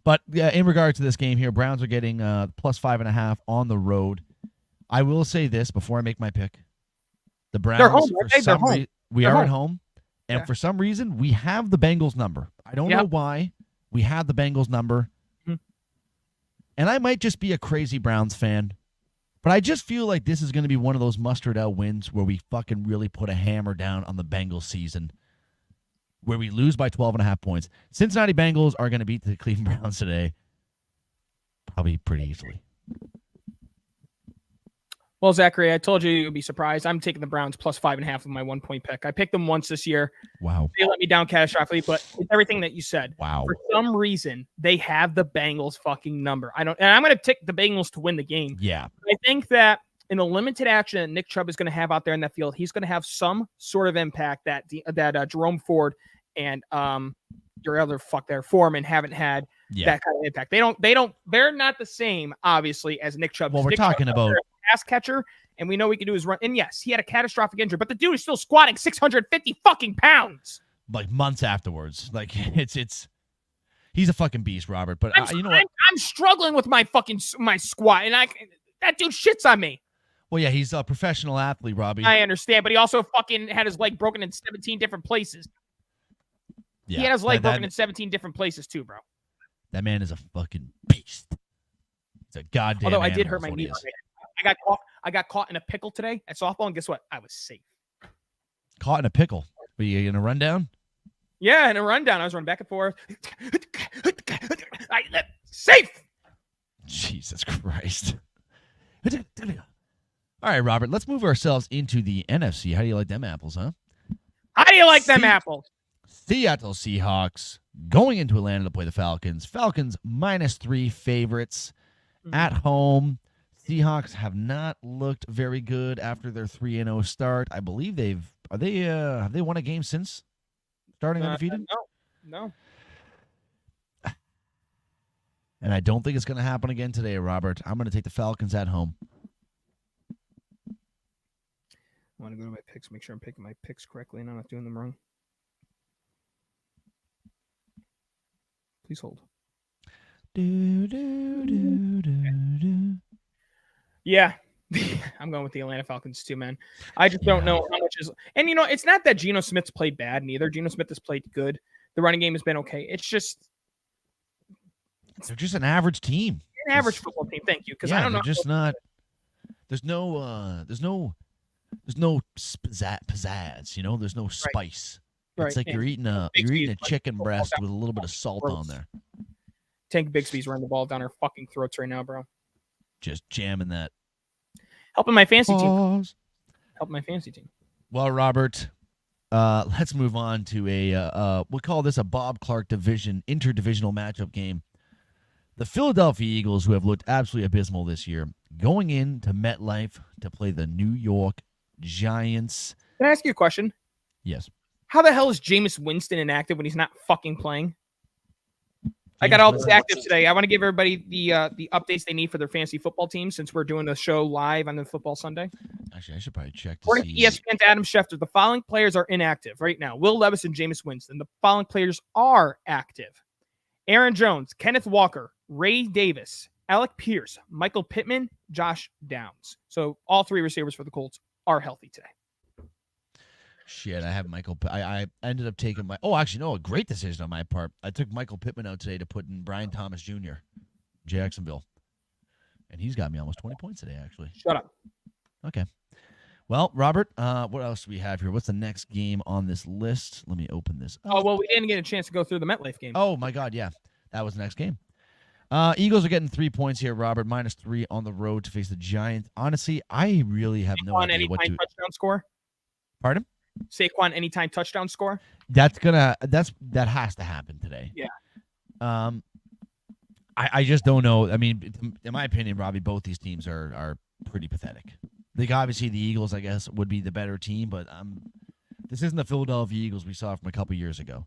But in regard to this game here, Browns are getting plus 5.5 on the road. I will say this before I make my pick. The Browns, they're home, right? They're home. We are at home. And for some reason, we have the Bengals number. I don't know why. We have the Bengals number. Mm-hmm. And I might just be a crazy Browns fan, but But I just feel like this is going to be one of those mustered out wins where we fucking really put a hammer down on the Bengals season, where we lose by 12.5 points. Cincinnati Bengals are going to beat the Cleveland Browns today, probably pretty easily. Well, Zachary, I told you you'd be surprised. I'm taking the Browns plus 5.5 with my 1-point pick. I picked them once this year. Wow. They let me down catastrophically, but it's everything that you said. Wow. For some reason, they have the Bengals fucking number. And I'm going to take the Bengals to win the game. Yeah. I think that in the limited action that Nick Chubb is going to have out there in that field, he's going to have some sort of impact that Jerome Ford and your other Foreman haven't had that kind of impact. They're not the same, obviously, as Nick Chubb. Well, we're Nick talking Chubb about pass catcher, and we know we can do his run. And yes, he had a catastrophic injury, but the dude is still squatting 650 fucking pounds. like months afterwards. Like he's a fucking beast, Robert. But you know what? I'm struggling with my squat, and that dude shits on me. Well, yeah, he's a professional athlete, Robbie. I understand, but he also fucking had his leg broken in 17 different places. Yeah, he had his leg broken in 17 different places too, bro. That man is a fucking beast. It's a goddamn. Although I did hurt my knee. knee. I got caught in a pickle today at softball, and guess what? I was safe. Caught in a pickle. Were you in a rundown? Yeah, in a rundown. I was running back and forth. Safe. Jesus Christ. All right, Robert, let's move ourselves into the NFC. How do you like them apples, huh? How do you like them apples? Seattle Seahawks going into Atlanta to play the Falcons. Falcons -3 favorites at home. Seahawks have not looked very good after their 3-0 start. I believe have they won a game since starting undefeated? No. And I don't think it's going to happen again today, Robert. I'm going to take the Falcons at home. I want to go to my picks, make sure I'm picking my picks correctly and I'm not doing them wrong. Please hold. Yeah, I'm going with the Atlanta Falcons too, man. I just don't know how much is. And, it's not that Geno Smith's played bad neither. Geno Smith has played good. The running game has been okay. It's just. They're just an average team. An average football team, thank you. Because I don't know. They're just not. There's no pizzazz, there's no spice. Right. It's like you're eating a chicken breast with a little bit of salt on there. Tank Bigsby's running the ball down our fucking throats right now, bro. Just jamming that. Helping my fantasy team. Helping my fantasy team. Well, Robert, let's move on to we'll call this a Bob Clark interdivisional matchup game. The Philadelphia Eagles, who have looked absolutely abysmal this year, going into MetLife to play the New York Giants. Can I ask you a question? Yes. How the hell is Jameis Winston inactive when he's not fucking playing? I got all this active today. I want to give everybody the updates they need for their fantasy football team since we're doing the show live on the Football Sunday. Actually, I should probably check to According see. to ESPN's Adam Schefter, the following players are inactive right now. Will Levis and Jameis Winston. The following players are active. Aaron Jones, Kenneth Walker, Ray Davis, Alec Pierce, Michael Pittman, Josh Downs. So all three receivers for the Colts are healthy today. Shit, I have Michael. I ended up taking a great decision on my part. I took Michael Pittman out today to put in Brian Thomas Jr., Jacksonville. And he's got me almost 20 points today, actually. Shut up. Okay. Well, Robert, what else do we have here? What's the next game on this list? Let me open this up. Oh, well, we didn't get a chance to go through the MetLife game. Oh, my God, yeah. That was the next game. Eagles are getting 3 points here, Robert. -3 on the road to face the Giants. Honestly, I really have no idea what to... touchdown score? Pardon? Saquon anytime touchdown score? That has to happen today. Yeah. I just don't know. I mean, in my opinion, Robbie, both these teams are pretty pathetic. Like, obviously, the Eagles, I guess, would be the better team, but this isn't the Philadelphia Eagles we saw from a couple years ago.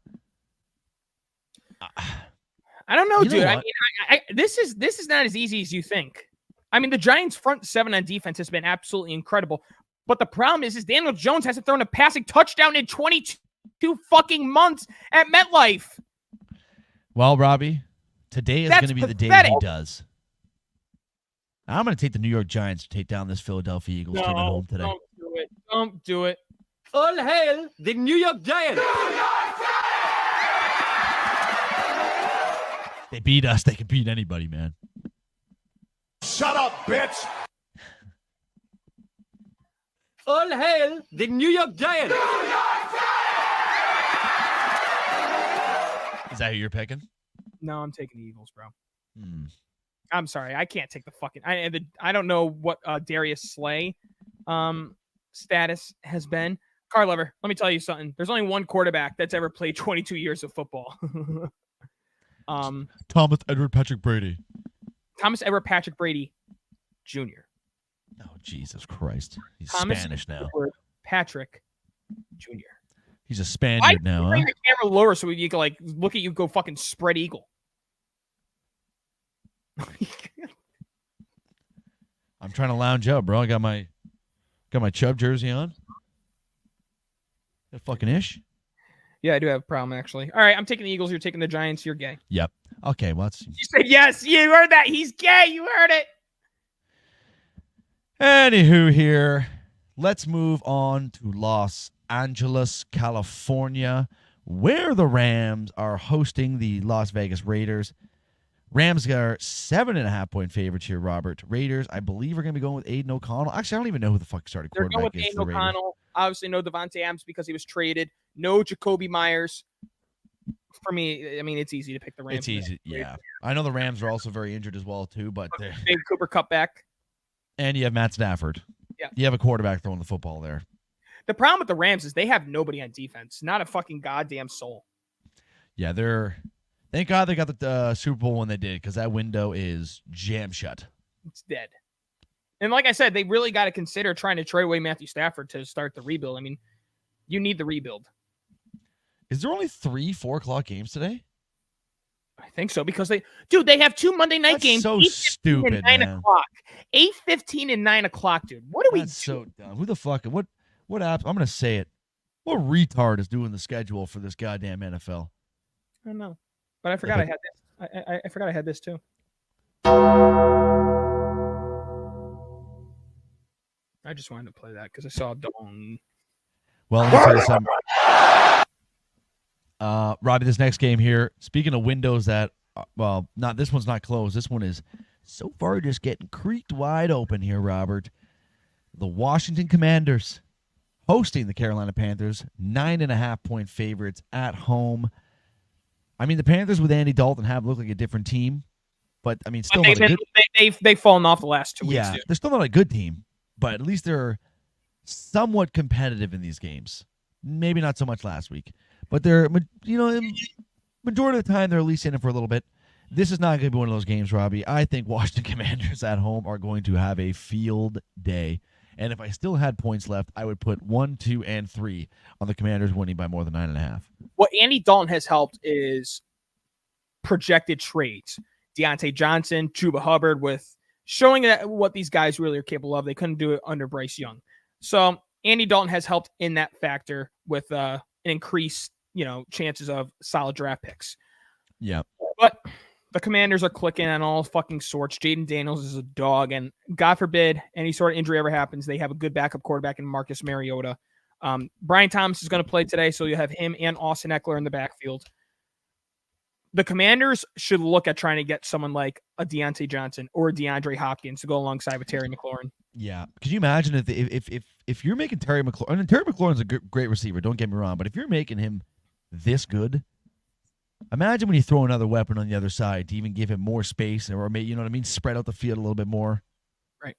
I don't know, dude. I mean, this is not as easy as you think. I mean, the Giants' front seven on defense has been absolutely incredible. But the problem is Daniel Jones hasn't thrown a passing touchdown in 22 fucking months at MetLife. Well, Robbie, today is going to be the day that he does. I'm going to take the New York Giants to take down this Philadelphia Eagles team at home today. Don't do it. Don't do it. All hail the New York Giants. They beat us. They can beat anybody, man. Shut up, bitch. All hail the New York Giants. Is that who you're picking? No, I'm taking the Eagles, bro. Hmm. I'm sorry, I can't take the fucking. I don't know what Darius Slay status has been. Carlever, let me tell you something. There's only one quarterback that's ever played 22 years of football. Thomas Edward Patrick Brady. Thomas Edward Patrick Brady Jr. Oh, Jesus Christ. He's Thomas Spanish now. Edward Patrick Jr. He's a Why Spaniard now, huh? bring the camera lower so you can like look at you go fucking spread eagle? I'm trying to lounge up, bro. I got my Chubb jersey on. That fucking ish. Yeah, I do have a problem actually. All right, I'm taking the Eagles. You're taking the Giants. You're gay. Yep. Okay, well, that's... You said yes. You heard that. He's gay. You heard it. Anywho here, let's move on to Los Angeles, California, where the Rams are hosting the Las Vegas Raiders. Rams are 7.5-point favorites here, Robert. Raiders, I believe, are going to be going with Aiden O'Connell. Actually, I don't even know who the fuck started They're going quarterback with is Aiden for the Raiders. O'Connell. Obviously, no Devontae Adams because he was traded. No Jacoby Myers. For me, I mean, it's easy to pick the Rams. It's easy, yeah. I know the Rams are also very injured as well, too, but Big Cooper Cup back. and you have Matt Stafford. Yeah. You have a quarterback throwing the football there. The problem with the Rams is they have nobody on defense. Not a fucking goddamn soul. Yeah, thank God they got the Super Bowl when they did, because that window is jam shut. It's dead. And like I said, they really got to consider trying to trade away Matthew Stafford to start the rebuild. I mean, you need the rebuild. Is there only 3 4 o'clock games today? I think so because they have 2 Monday night That's games. so 8:15 stupid, and 9 man. o'clock. 8:15 and 9 o'clock, dude. What are we? That's so dumb. Who the fuck? What app? I'm gonna say it. What retard is doing the schedule for this goddamn NFL? I don't know, but I forgot I had this. I forgot I had this too. I just wanted to play that because I saw Dawn. Well, let me tell you something. Robbie, this next game here, speaking of windows that, this one's not closed. This one is so far just getting creaked wide open here, Robert. The Washington Commanders hosting the Carolina Panthers, 9.5-point favorites at home. I mean, the Panthers with Andy Dalton have looked like a different team, but I mean, still not a good. They've fallen off the last 2 weeks. Yeah, Dude. they're still not a good team, but at least they're somewhat competitive in these games. Maybe not so much last week, but they're, majority of the time they're at least in it for a little bit. This is not going to be one of those games, Robbie. I think Washington Commanders at home are going to have a field day. And if I still had points left, I would put 1, 2, and 3 on the Commanders winning by more than 9.5. What Andy Dalton has helped is projected trades. Deontay Johnson, Chuba Hubbard, with showing that what these guys really are capable of. They couldn't do it under Bryce Young. So Andy Dalton has helped in that factor with an increased, chances of solid draft picks. Yeah. But the Commanders are clicking on all fucking sorts. Jaden Daniels is a dog, and God forbid any sort of injury ever happens, they have a good backup quarterback in Marcus Mariota. Brian Thomas is going to play today, so you have him and Austin Eckler in the backfield. The Commanders should look at trying to get someone like a Deontay Johnson or a DeAndre Hopkins to go alongside with Terry McLaurin. Yeah. Could you imagine if you're making Terry McLaurin, and Terry McLaurin's a great receiver, don't get me wrong, but if you're making him this good, imagine when you throw another weapon on the other side to even give him more space or spread out the field a little bit more. Right.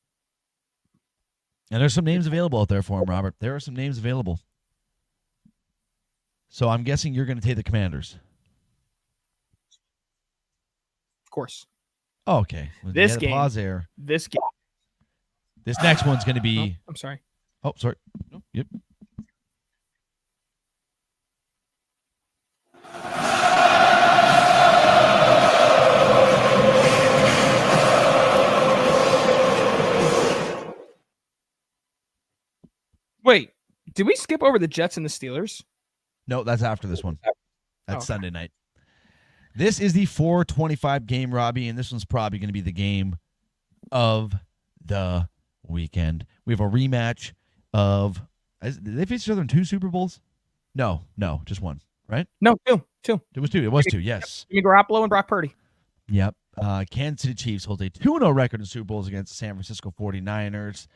And there's some names available out there for him, Robert. There are some names available. So I'm guessing you're going to take the Commanders. Of course. Oh, okay. This game. Pause there. This game. This next one's going to be. I'm sorry. Oh, sorry. Oh, yep. Wait, did we skip over the Jets and the Steelers? No, that's after this one. That's Okay. Sunday night. This is the 4:25 game, Robbie, and this one's probably going to be the game of the weekend. We have a rematch of. Did they face each other in 2 Super Bowls? No, just one, right? No, two. It was 2. It was 2, yes. Jimmy Garoppolo and Brock Purdy. Yep. Kansas City Chiefs hold a 2-0 record in Super Bowls against the San Francisco 49ers.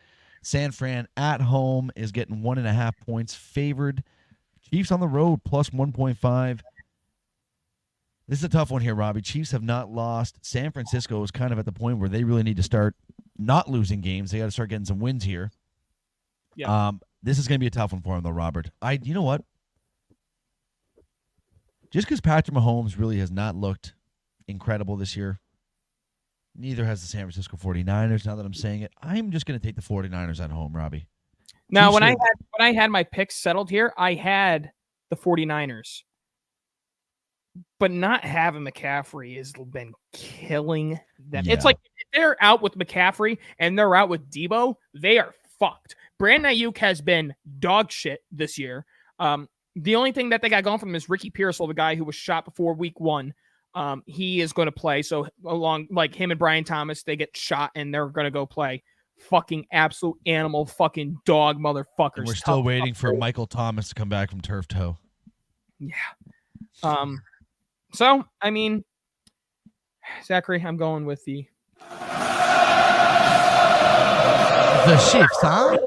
San Fran at home is getting 1.5 points favored. Chiefs on the road plus 1.5. This is a tough one here, Robbie. Chiefs have not lost. San Francisco is kind of at the point where they really need to start not losing games. They got to start getting some wins here. Yeah. This is going to be a tough one for them, though, Robert. You know what? Just because Patrick Mahomes really has not looked incredible this year, neither has the San Francisco 49ers, now that I'm saying it. I'm just going to take the 49ers at home, Robbie. Now, when I had my picks settled here, I had the 49ers. But not having McCaffrey has been killing them. Yeah. It's like if they're out with McCaffrey and they're out with Debo, they are fucked. Brandon Ayuk has been dog shit this year. The only thing that they got going from him is Ricky Pearsall, the guy who was shot before week 1. He is going to play. So along like him and Brian Thomas, they get shot and they're going to go play. Fucking absolute animal, fucking dog motherfuckers. And we're still waiting for Michael Thomas to come back from turf toe. Yeah. So, I mean, Zachary, I'm going with the Chiefs, huh?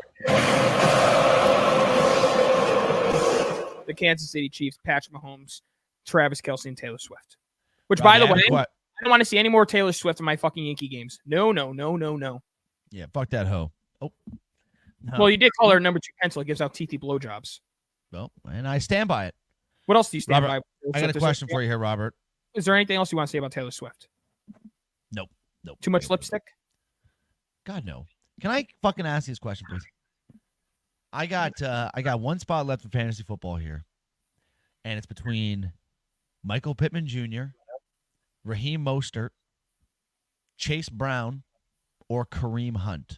The Kansas City Chiefs, Patrick Mahomes, Travis Kelce, and Taylor Swift. Which, by the way, I don't want to see any more Taylor Swift in my fucking Yankee games. No. Yeah, fuck that hoe. Oh. No. Well, you did call her number 2 pencil. It gives out TT blowjobs. Well, and I stand by it. What else do you stand Robert, by? I got a question for you here, Robert. Is there anything else you want to say about Taylor Swift? Nope. Too much lipstick? God, no. Can I fucking ask you this question, please? I got one spot left in fantasy football here, and it's between Michael Pittman Jr., Raheem Mostert, Chase Brown, or Kareem Hunt.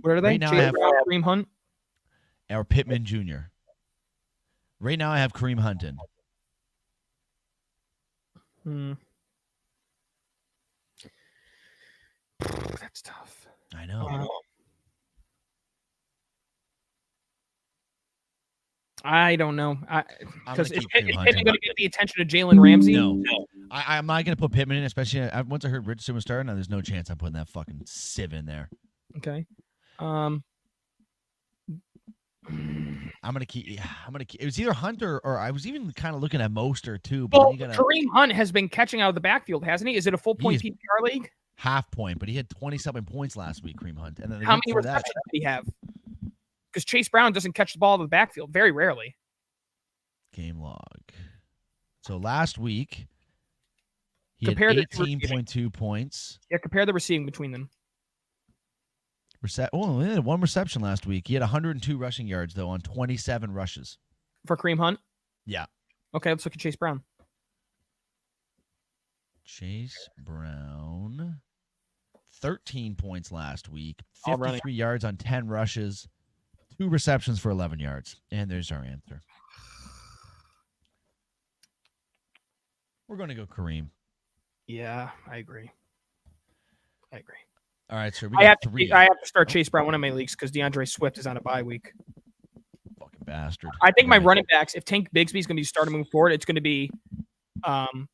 What are they? Right now Chase I have Brown, Kareem Hunt? Or Pittman Jr. Right now I have Kareem Hunt in. That's tough. I know. I don't know. Because keep is Kareem Hunt Pittman in. going to get the attention of Jalen Ramsey? No. I'm not going to put Pittman in, especially once I heard Rich Superstar. Now there's no chance I'm putting that fucking sieve in there. Okay. I'm gonna keep. It was either Hunter or I was even kind of looking at Mostert too. But Well, you gotta, Kareem Hunt has been catching out of the backfield, hasn't he? Is it a full point He is- PPR league? half point, but he had 20-something points last week, Kareem Hunt. And then the How week many before that, receptions did he have? Because Chase Brown doesn't catch the ball out of the backfield very rarely. game log. So last week he Compare had the two 18.2 points. Yeah, compare the receiving between them. He had one reception last week. He had 102 rushing yards though on 27 rushes. For Kareem Hunt? Yeah. Okay, let's look at Chase Brown. Chase Brown, 13 points last week, All running. 53 yards on 10 rushes, 2 receptions for 11 yards. And there's our answer. We're going to go Kareem. Yeah, I agree. All right, sir. We I got have 3. to start Chase Brown one of my leagues because DeAndre Swift is on a bye week. Fucking bastard. I think my Right. running backs, if Tank Bigsby is going to be starting moving forward, it's going to be DeAndre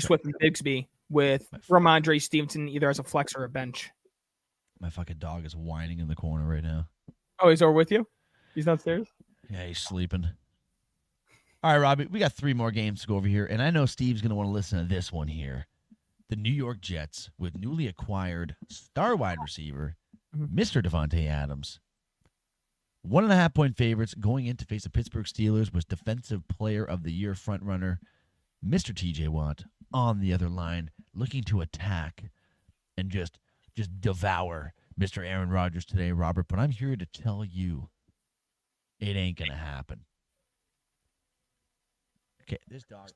Swift and Bigsby with Ramondre Stevenson either as a flex or a bench. My fucking dog is whining in the corner right now. Oh, he's over with you? He's downstairs? Yeah, he's sleeping. All right, Robbie, we got 3 more games to go over here, and I know Steve's going to want to listen to this one here. The New York Jets with newly acquired star wide receiver, Mr. Devontae Adams. 1.5 point favorites going in to face the Pittsburgh Steelers was Defensive Player of the Year frontrunner, Mr. TJ Watt, on the other line, looking to attack and just devour Mr. Aaron Rodgers today, Robert. But I'm here to tell you, it ain't going to happen. Okay, this dog.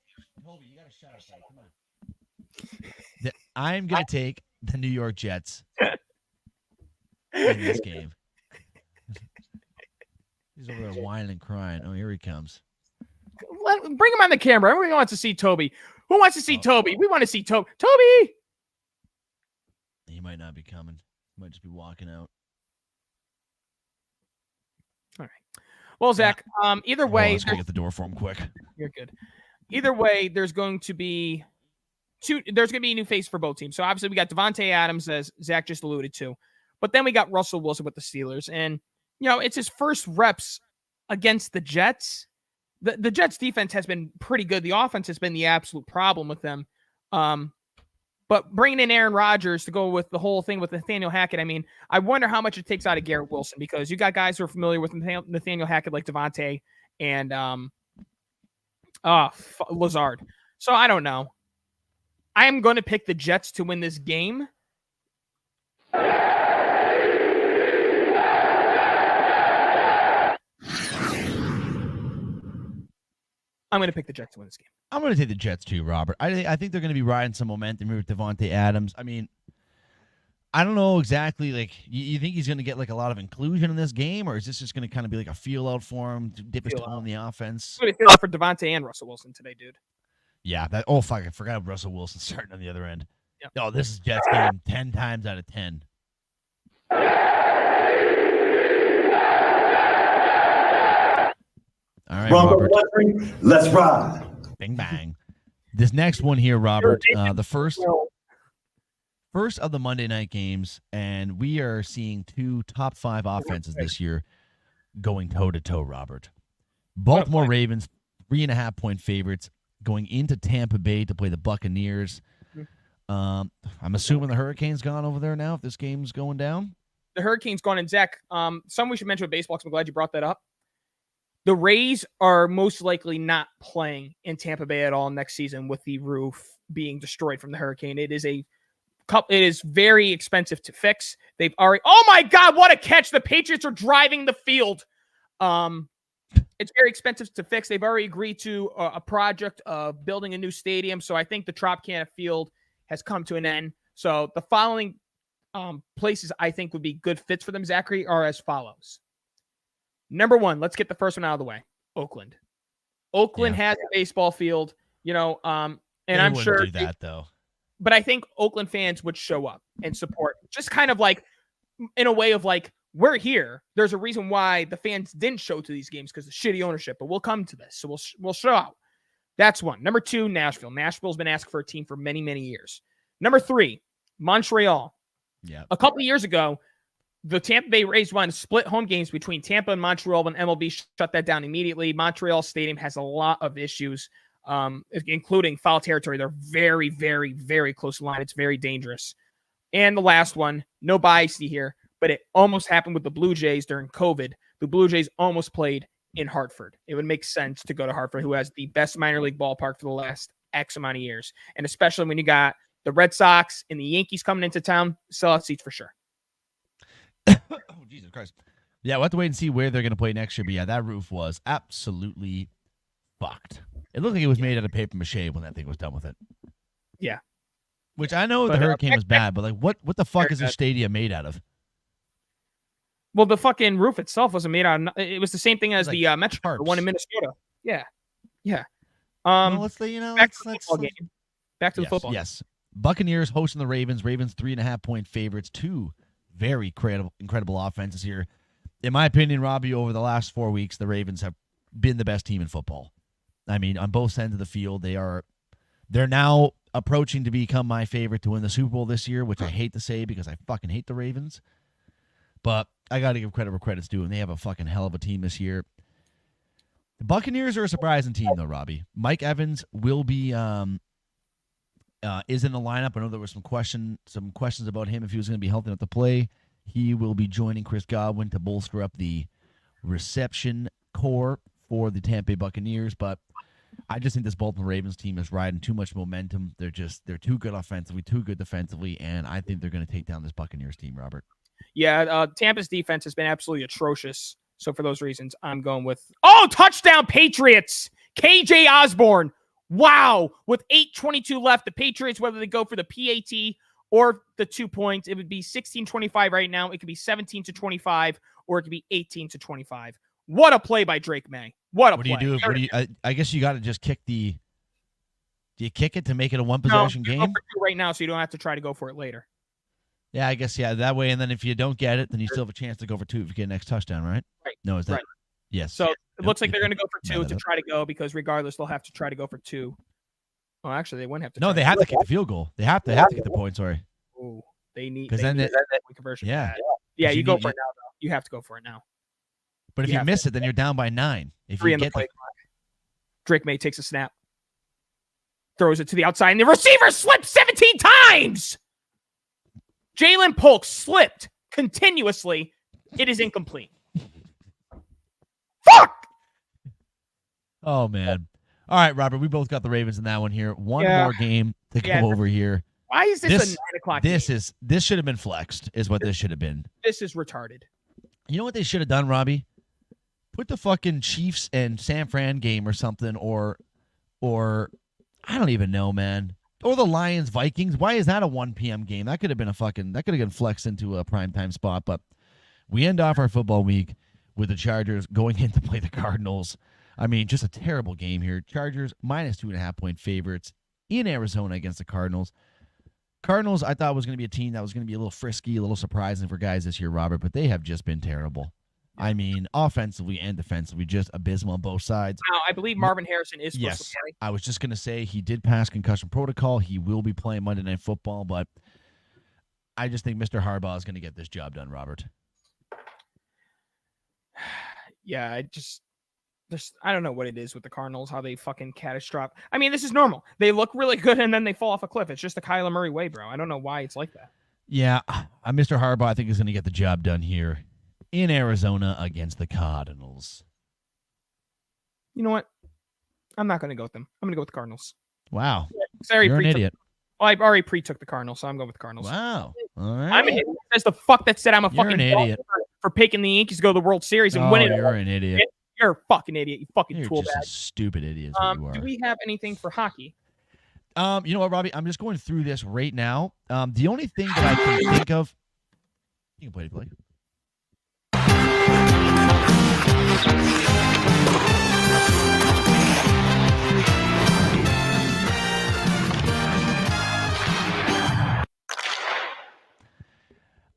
Toby, you got to shut up, buddy. Come on. I'm going to take the New York Jets in this game. He's over there whining and crying. Oh, here he comes. Bring him on the camera. Everybody wants to see Toby. Who wants to see Toby? We want to see Toby. Toby! He might not be coming. He might just be walking out. All right. Well, Zach, either way, Let's go get the door for him quick. you're good. Either way, there's going to be there's going to be a new face for both teams. So obviously we got Devontae Adams, as Zach just alluded to, but then we got Russell Wilson with the Steelers, and it's his first reps against the Jets. The Jets defense has been pretty good. The offense has been the absolute problem with them. But bringing in Aaron Rodgers to go with the whole thing with Nathaniel Hackett, I mean, I wonder how much it takes out of Garrett Wilson, because you got guys who are familiar with Nathaniel Hackett like Devontae and Lazard. So I don't know. I am going to pick the Jets to win this game. I'm going to pick the Jets to win this game. I'm going to take the Jets too, Robert. I think they're going to be riding some momentum here with Devontae Adams. I mean, I don't know exactly. Like, you think he's going to get like a lot of inclusion in this game, or is this just going to kind of be like a feel out for him to dip his toe in the offense? It's going to feel out for Devontae and Russell Wilson today, dude. Yeah. Oh fuck! I forgot Russell Wilson starting on the other end. Yep. Oh, this is Jets game 10 times out of 10. All right, Robert. Let's ride. Bing bang. This next one here, Robert, the first of the Monday night games, and we are seeing two top 5 offenses this year going toe-to-toe, Robert. Baltimore Ravens, 3.5-point favorites, going into Tampa Bay to play the Buccaneers. I'm assuming the Hurricanes gone over there now if this game's going down. The Hurricanes gone, and Zach, something we should mention with baseball, because I'm glad you brought that up. The Rays are most likely not playing in Tampa Bay at all next season with the roof being destroyed from the hurricane. It is very expensive to fix. They've already, oh my God, what a catch. The Patriots are driving the field. It's very expensive to fix. They've already agreed to a project of building a new stadium. So I think the Tropicana Field has come to an end. So the following places I think would be good fits for them, Zachary, are as follows. Number 1, let's get the first one out of the way. Oakland. Oakland has a baseball field, and I'm sure do that though. But I think Oakland fans would show up and support, just kind of like in a way of like, we're here. There's a reason why the fans didn't show to these games, because of shitty ownership, but we'll come to this. So we'll show out. That's one. Number 2, Nashville. Nashville's been asking for a team for many, many years. Number 3, Montreal. Yeah. A couple of years ago, the Tampa Bay Rays won split home games between Tampa and Montreal when MLB shut that down immediately. Montreal Stadium has a lot of issues, including foul territory. They're very, very, very close to line. It's very dangerous. And the last one, no bias here, but it almost happened with the Blue Jays during COVID. The Blue Jays almost played in Hartford. It would make sense to go to Hartford, who has the best minor league ballpark for the last X amount of years. And especially when you got the Red Sox and the Yankees coming into town, sell out seats for sure. Oh, Jesus Christ. Yeah, we'll have to wait and see where they're going to play next year. But yeah, that roof was absolutely fucked. It looked like it was made out of paper mache when that thing was done with it. Yeah. Which I know the hurricane was bad, but like, what the fuck is the stadium made out of? Well, the fucking roof itself wasn't made out of, it was the same thing as the Metro, the one in Minnesota. Yeah. Yeah. Well, let's back to the football game. Back to the football. Yes. Buccaneers hosting the Ravens. Ravens 3.5-point favorites. Two very incredible offenses here. In my opinion, Robbie, over the last 4 weeks, the Ravens have been the best team in football. I mean, on both ends of the field, they're now approaching to become my favorite to win the Super Bowl this year, which I hate to say because I fucking hate the Ravens. But I got to give credit where credit's due, and they have a fucking hell of a team this year. The Buccaneers are a surprising team, though, Robbie. Mike Evans will be is in the lineup. I know there were some questions about him if he was going to be healthy enough to play. He will be joining Chris Godwin to bolster up the reception core for the Tampa Bay Buccaneers. But I just think this Baltimore Ravens team is riding too much momentum. They're too good offensively, too good defensively, and I think they're going to take down this Buccaneers team, Robert. Yeah, Tampa's defense has been absolutely atrocious. So for those reasons, I'm going with touchdown Patriots. KJ Osborne. Wow. With 8:22 left, the Patriots, whether they go for the PAT or the 2 points, it would be 16-25 right now. It could be 17-25, or it could be 18-25. What a play by Drake May. What do you do? I guess you got to just kick the. Do you kick it to make it a one-possession game? Go for two right now, so you don't have to try to go for it later. Yeah, I guess, that way. And then if you don't get it, then you still have a chance to go for two if you get next touchdown, right? Right. No, is that? Right. Yes. So it looks like they're going to go for two to try to go, because regardless, they'll have to try to go for two Well, actually, they wouldn't have to. No, try they to- have to kick the field goal. They have to get the point. Sorry. Ooh, they need 'Cause then need it- that point conversion. yeah. Yeah, 'Cause you you go need- for it now, though. You have to go for it now. But if You you have miss it, then you're down by 9. If 3 you in the get play the clock. Drake May takes a snap, throws it to the outside, and the receiver slipped 17 times. Jalen Polk slipped continuously. It is incomplete. Fuck! Oh man. All right, Robert, we both got the Ravens in that one here. One Yeah. more game to Yeah. go over here. Why is this This- a 9 o'clock This game? this should have been flexed, is what this should have been. This is retarded. You know what they should have done, Robbie? Put the fucking Chiefs and San Fran game or something, or I don't even know, man. Or the Lions Vikings. Why is that a 1 p.m. game? That could have been flexed into a primetime spot. But we end off our football week with the Chargers going in to play the Cardinals. I mean, just a terrible game here. Chargers minus 2.5 point favorites in Arizona against the Cardinals. Cardinals, I thought was going to be a team that was going to be a little frisky, a little surprising for guys this year, Robert, but they have just been terrible. I mean, offensively and defensively, just abysmal on both sides. Now, I believe Marvin Harrison is supposed to Yes, play. I was just going to say he did pass concussion protocol. He will be playing Monday Night Football, but I just think Mr. Harbaugh is going to get this job done, Robert. Yeah, I don't know what it is with the Cardinals, how they fucking catastrophic. I mean, this is normal. They look really good and then they fall off a cliff. It's just the Kyler Murray way, bro. I don't know why it's like that. Yeah, Mr. Harbaugh, I think, is going to get the job done here in Arizona against the Cardinals. You know what? I'm not going to go with them. I'm going to go with the Cardinals. Wow, 'Cause I already you're an pre-took- idiot. Well, I already pre-took the Cardinals, so I'm going with the Cardinals. Wow, all right. I'm an idiot. That's the fuck that said I'm a You're fucking an dog idiot. for picking the Yankees to go to the World Series and Oh, winning it. you're an idiot. You're a fucking idiot. You fucking You're tool just bag. a stupid idiot. Is what you are. Do we have anything for hockey? You know what, Robbie? I'm just going through this right now. The only thing that I can think of. You can play it, Blake.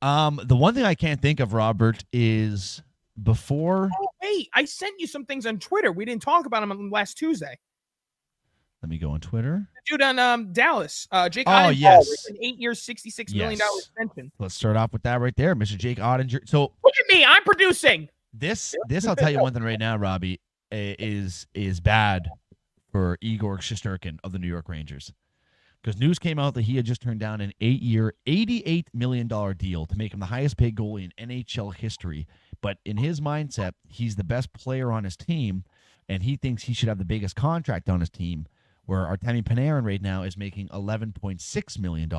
The one thing I can't think of, Robert, is before. Oh, wait, I sent you some things on Twitter. We didn't talk about them on last Tuesday. Let me go on Twitter. The dude on Dallas, Jake Oh, Ottinger, yes. an 8 year, $66 million Yes. extension. Let's start off with that right there, Mr. Jake Ottinger. So Look at me, I'm producing. this I'll tell you one thing right now, Robbie, is bad for Igor Shesterkin of the New York Rangers. Because news came out that he had just turned down an 8-year, $88 million deal to make him the highest paid goalie in NHL history. But in his mindset, he's the best player on his team, and he thinks he should have the biggest contract on his team, where Artemi Panarin right now is making $11.6 million.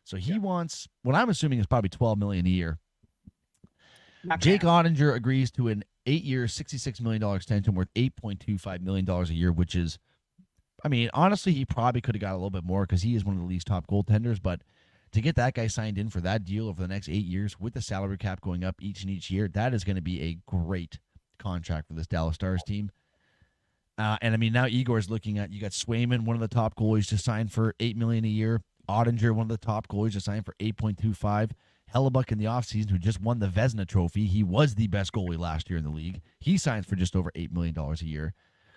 So he wants, what I'm assuming is probably $12 million a year. Not Jake bad. Ottinger agrees to an 8-year, $66 million extension worth $8.25 million a year, which is, I mean, honestly, he probably could have got a little bit more because he is one of the league's top goaltenders. But to get that guy signed in for that deal over the next 8 years with the salary cap going up each year, that is going to be a great contract for this Dallas Stars team. And I mean, now Igor's looking at, you got Swayman, one of the top goalies, to sign for $8 million a year. Ottinger, one of the top goalies, to sign for $8.25. Hellebuck in the offseason, who just won the Vezina Trophy. He was the best goalie last year in the league. He signs for just over $8 million a year.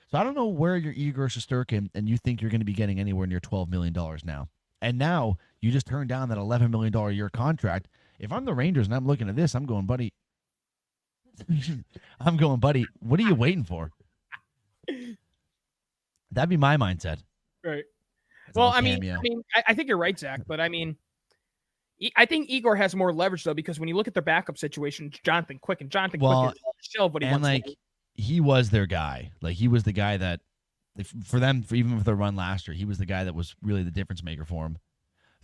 So I don't know where you're Igor Shesterkin and you think you're going to be getting anywhere near $12 million now. And now you just turned down that $11 million a year contract. If I'm the Rangers and I'm looking at this, I'm going, buddy. What are you waiting for? That'd be my mindset. Right. As Well, I'm a I mean, cameo. I think you're right, Zach. But I mean, I think Igor has more leverage though, because when you look at their backup situation, Jonathan Quick is on the shell of what he and wants to like do. he was their guy. Like he was the guy that, for them, even with their run last year, he was the guy that was really the difference maker for him.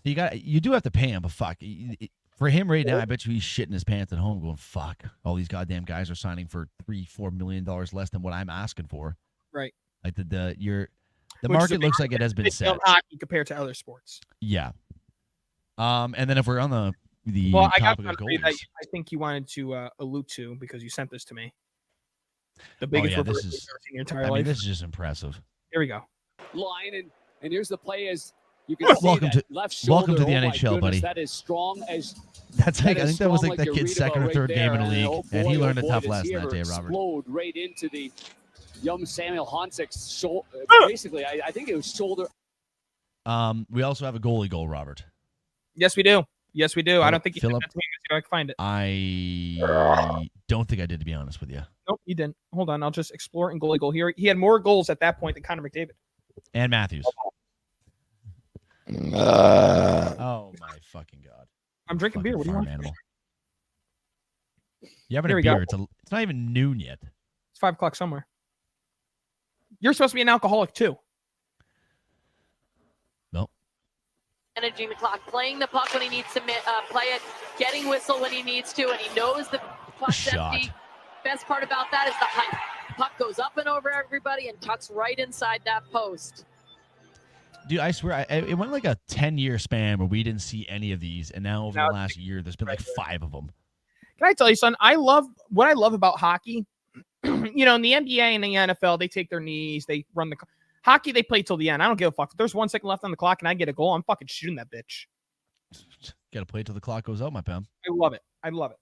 So you do have to pay him, but fuck, for him right now, I bet you he's shitting his pants at home, going, "Fuck, all these goddamn guys are signing for $3-4 million less than what I'm asking for." Right. Like the Which is market a looks like it has been big deal set. in hockey compared to other sports. Yeah. And then if we're on the Well, I got topic of something that goalies, I think you wanted to allude to because you sent this to me. The oh biggest yeah, reverse this you've is. ever seen in your entire I mean, life. this is just impressive. Here we go. Line and here's the play as you can see Welcome that to- left shoulder. welcome to the oh my NHL, goodness, buddy. That is strong as That's like, that I is think that was strong like that you kid's read second or about third right game in there. the league, Oh and he boy, learned oh a boy, tough does lesson he that ever day, Robert. Explode right into the young Samuel Honsek's shoulder. Basically, I think it was shoulder. We also have a goalie goal, Robert. Yes, we do. Yes, we do. I don't think you Phillip, did that to me. Let's see if I can find it. I don't think I did, to be honest with you. Nope, you didn't. Hold on. I'll just explore and goal. He had more goals at that point than Connor McDavid. And Matthews. Oh, my fucking God. I'm drinking beer. What do you want? Animal. You having Here a we go. beer? It's not even noon yet. It's 5 o'clock somewhere. You're supposed to be an alcoholic too. Nope. Managing the clock, playing the puck when he needs to play it, getting whistle when he needs to, and he knows the puck's empty. Best part about that is the height. Puck goes up and over everybody and tucks right inside that post. Dude, I swear, it went like a 10-year span where we didn't see any of these, and now over the last year, there's been like 5 of them. Can I tell you, son? What I love about hockey. You know, in the NBA and the NFL, they take their knees, they run the hockey. They play till the end. I don't give a fuck. If there's 1 second left on the clock and I get a goal, I'm fucking shooting that bitch. Got to play till the clock goes out, my pal. I love it. I love it.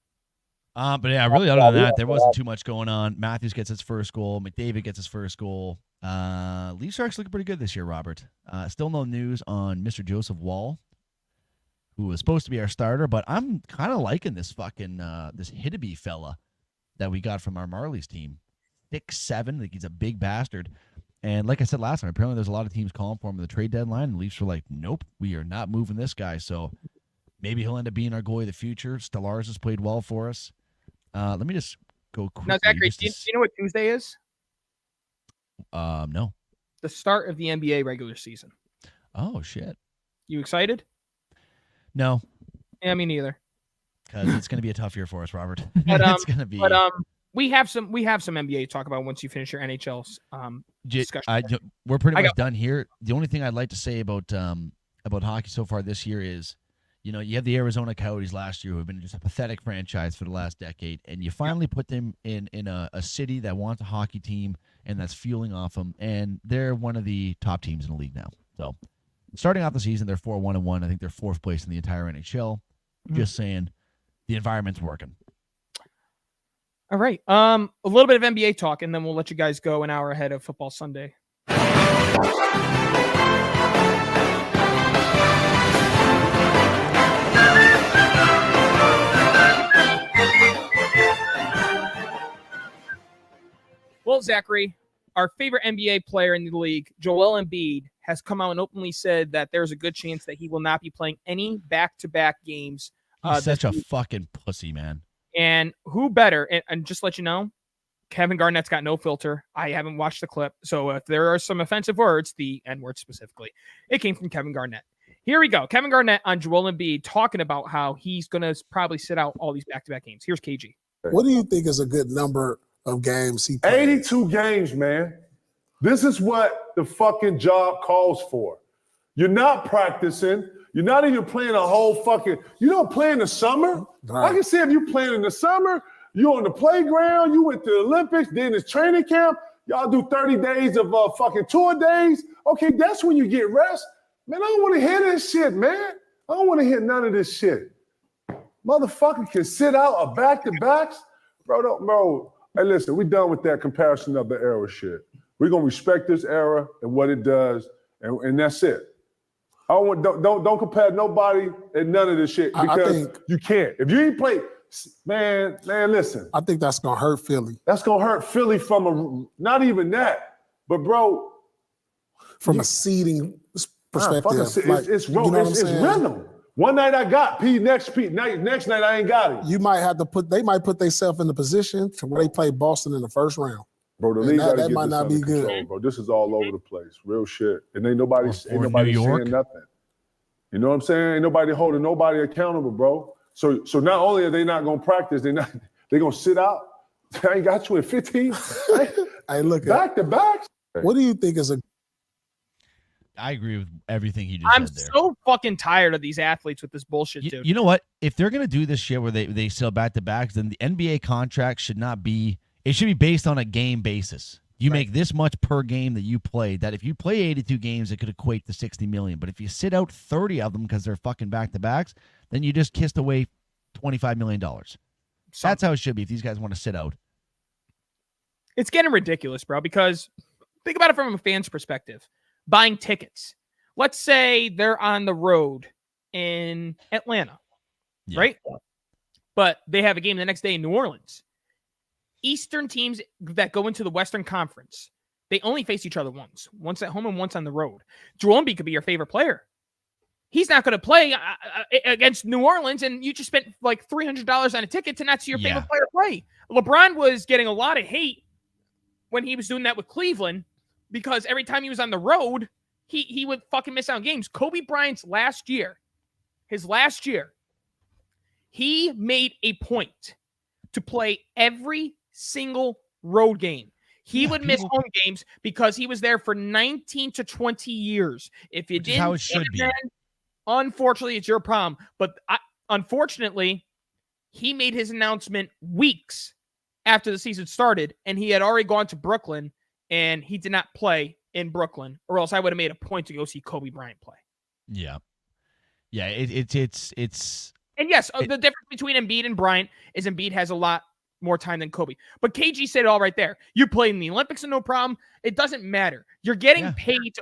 But yeah, really, other than that, there wasn't too much going on. Matthews gets his first goal. McDavid gets his first goal. Leafs are actually looking pretty good this year, Robert. Still no news on Mr. Joseph Wall, who was supposed to be our starter, but I'm kind of liking this fucking this Hiddeby fella that we got from our Marlies team. 6'7", like he's a big bastard. And like I said last time, apparently there's a lot of teams calling for him at the trade deadline, and the Leafs were like, nope, we are not moving this guy. So maybe he'll end up being our goalie of the future. Stellaris has played well for us. Let me just go quickly. Now, Zachary, do you know what Tuesday is? No. The start of the NBA regular season. Oh, shit. You excited? No. Yeah, me neither. Because it's going to be a tough year for us, Robert. But, it's going to be. But we have some NBA to talk about once you finish your NHL discussion. We're pretty much done here. The only thing I'd like to say about hockey so far this year is, you know, you have the Arizona Coyotes last year who have been just a pathetic franchise for the last decade, and you finally put them in a city that wants a hockey team and that's fueling off them, and they're one of the top teams in the league now. So starting off the season, they're 4-1-1. I think they're 4th place in the entire NHL. Just saying, the environment's working. All right. A little bit of NBA talk, and then we'll let you guys go an hour ahead of Football Sunday. Well, Zachary, our favorite NBA player in the league, Joel Embiid, has come out and openly said that there's a good chance that he will not be playing any back-to-back games. He's such a fucking pussy, man. And who better? And just let you know, Kevin Garnett's got no filter. I haven't watched the clip. So if there are some offensive words, the N-word specifically, it came from Kevin Garnett. Here we go. Kevin Garnett on Joel Embiid talking about how he's going to probably sit out all these back-to-back games. Here's KG. What do you think is a good number of games he played? 82 games, man. This is what the fucking job calls for. You're not practicing. You're not even playing a whole fucking, you don't play in the summer. Right. I can see if you playing in the summer, you're on the playground, you went to the Olympics, then it's training camp. Y'all do 30 days of fucking tour days. Okay, that's when you get rest. Man, I don't want to hear this shit, man. I don't want to hear none of this shit. Motherfucker can sit out a back-to-backs. Bro, hey, listen, we done with that comparison of the era shit. We're going to respect this era and what it does, and that's it. Don't compare nobody and none of this shit because you can't. If you ain't play, man, listen. I think that's gonna hurt Philly. That's gonna hurt Philly from not even that, but bro, from a seeding perspective, it's rhythm. One night I got P, next night I ain't got it. You might have to they might put themselves in the position to where they play Boston in the first round. Bro, the league that might not be good. Control, bro. This is all over the place. Real shit. And ain't nobody saying nothing. You know what I'm saying? Ain't nobody holding nobody accountable, bro. So not only are they not gonna practice, they're gonna sit out. I ain't got you in 15. Hey, look back to back. What do you think is a I agree with everything he just said there. I'm so fucking tired of these athletes with this bullshit, dude. You know what? If they're gonna do this shit where they sell back to backs, then the NBA contract should not be. It should be based on a game basis. You make this much per game that you play. That if you play 82 games, it could equate to $60 million. But if you sit out 30 of them because they're fucking back-to-backs, then you just kissed away $25 million. That's how it should be if these guys want to sit out. It's getting ridiculous, bro, because think about it from a fan's perspective. Buying tickets. let's say they're on the road in Atlanta, right? But they have a game the next day in New Orleans. Eastern teams that go into the Western Conference, they only face each other once at home and once on the road. Joel Embiid could be your favorite player. He's not going to play against New Orleans, and you just spent like $300 on a ticket to not see your favorite player play. LeBron was getting a lot of hate when he was doing that with Cleveland because every time he was on the road, he would fucking miss out on games. Kobe Bryant's last year, he made a point to play every single road game. He would miss home games because he was there for 19 to 20 years. If you didn't, how it should be. Unfortunately, it's your problem. But unfortunately, he made his announcement weeks after the season started, and he had already gone to Brooklyn, and he did not play in Brooklyn, or else I would have made a point to go see Kobe Bryant play. Yeah. Yeah, it's And yes, the difference between Embiid and Bryant is Embiid has a lot more time than Kobe. But KG said it all right there. You played in the Olympics and no problem. It doesn't matter. You're getting paid.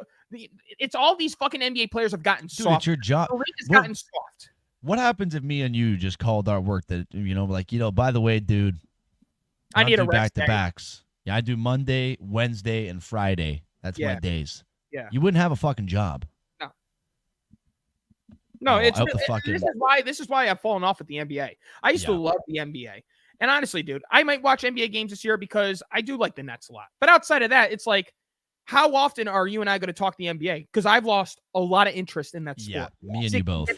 It's all these fucking NBA players have gotten soft. It's your job. The league has gotten soft. What happens if me and you just called our work that, by the way, dude, I need a rest back-to-backs. Yeah, I do Monday, Wednesday, and Friday. That's my days. Yeah. You wouldn't have a fucking job. No, this is why I've fallen off with the NBA. I used to love the NBA. And honestly, dude, I might watch NBA games this year because I do like the Nets a lot. But outside of that, it's like, how often are you and I going to talk the NBA? Because I've lost a lot of interest in that sport. Yeah, me and you both.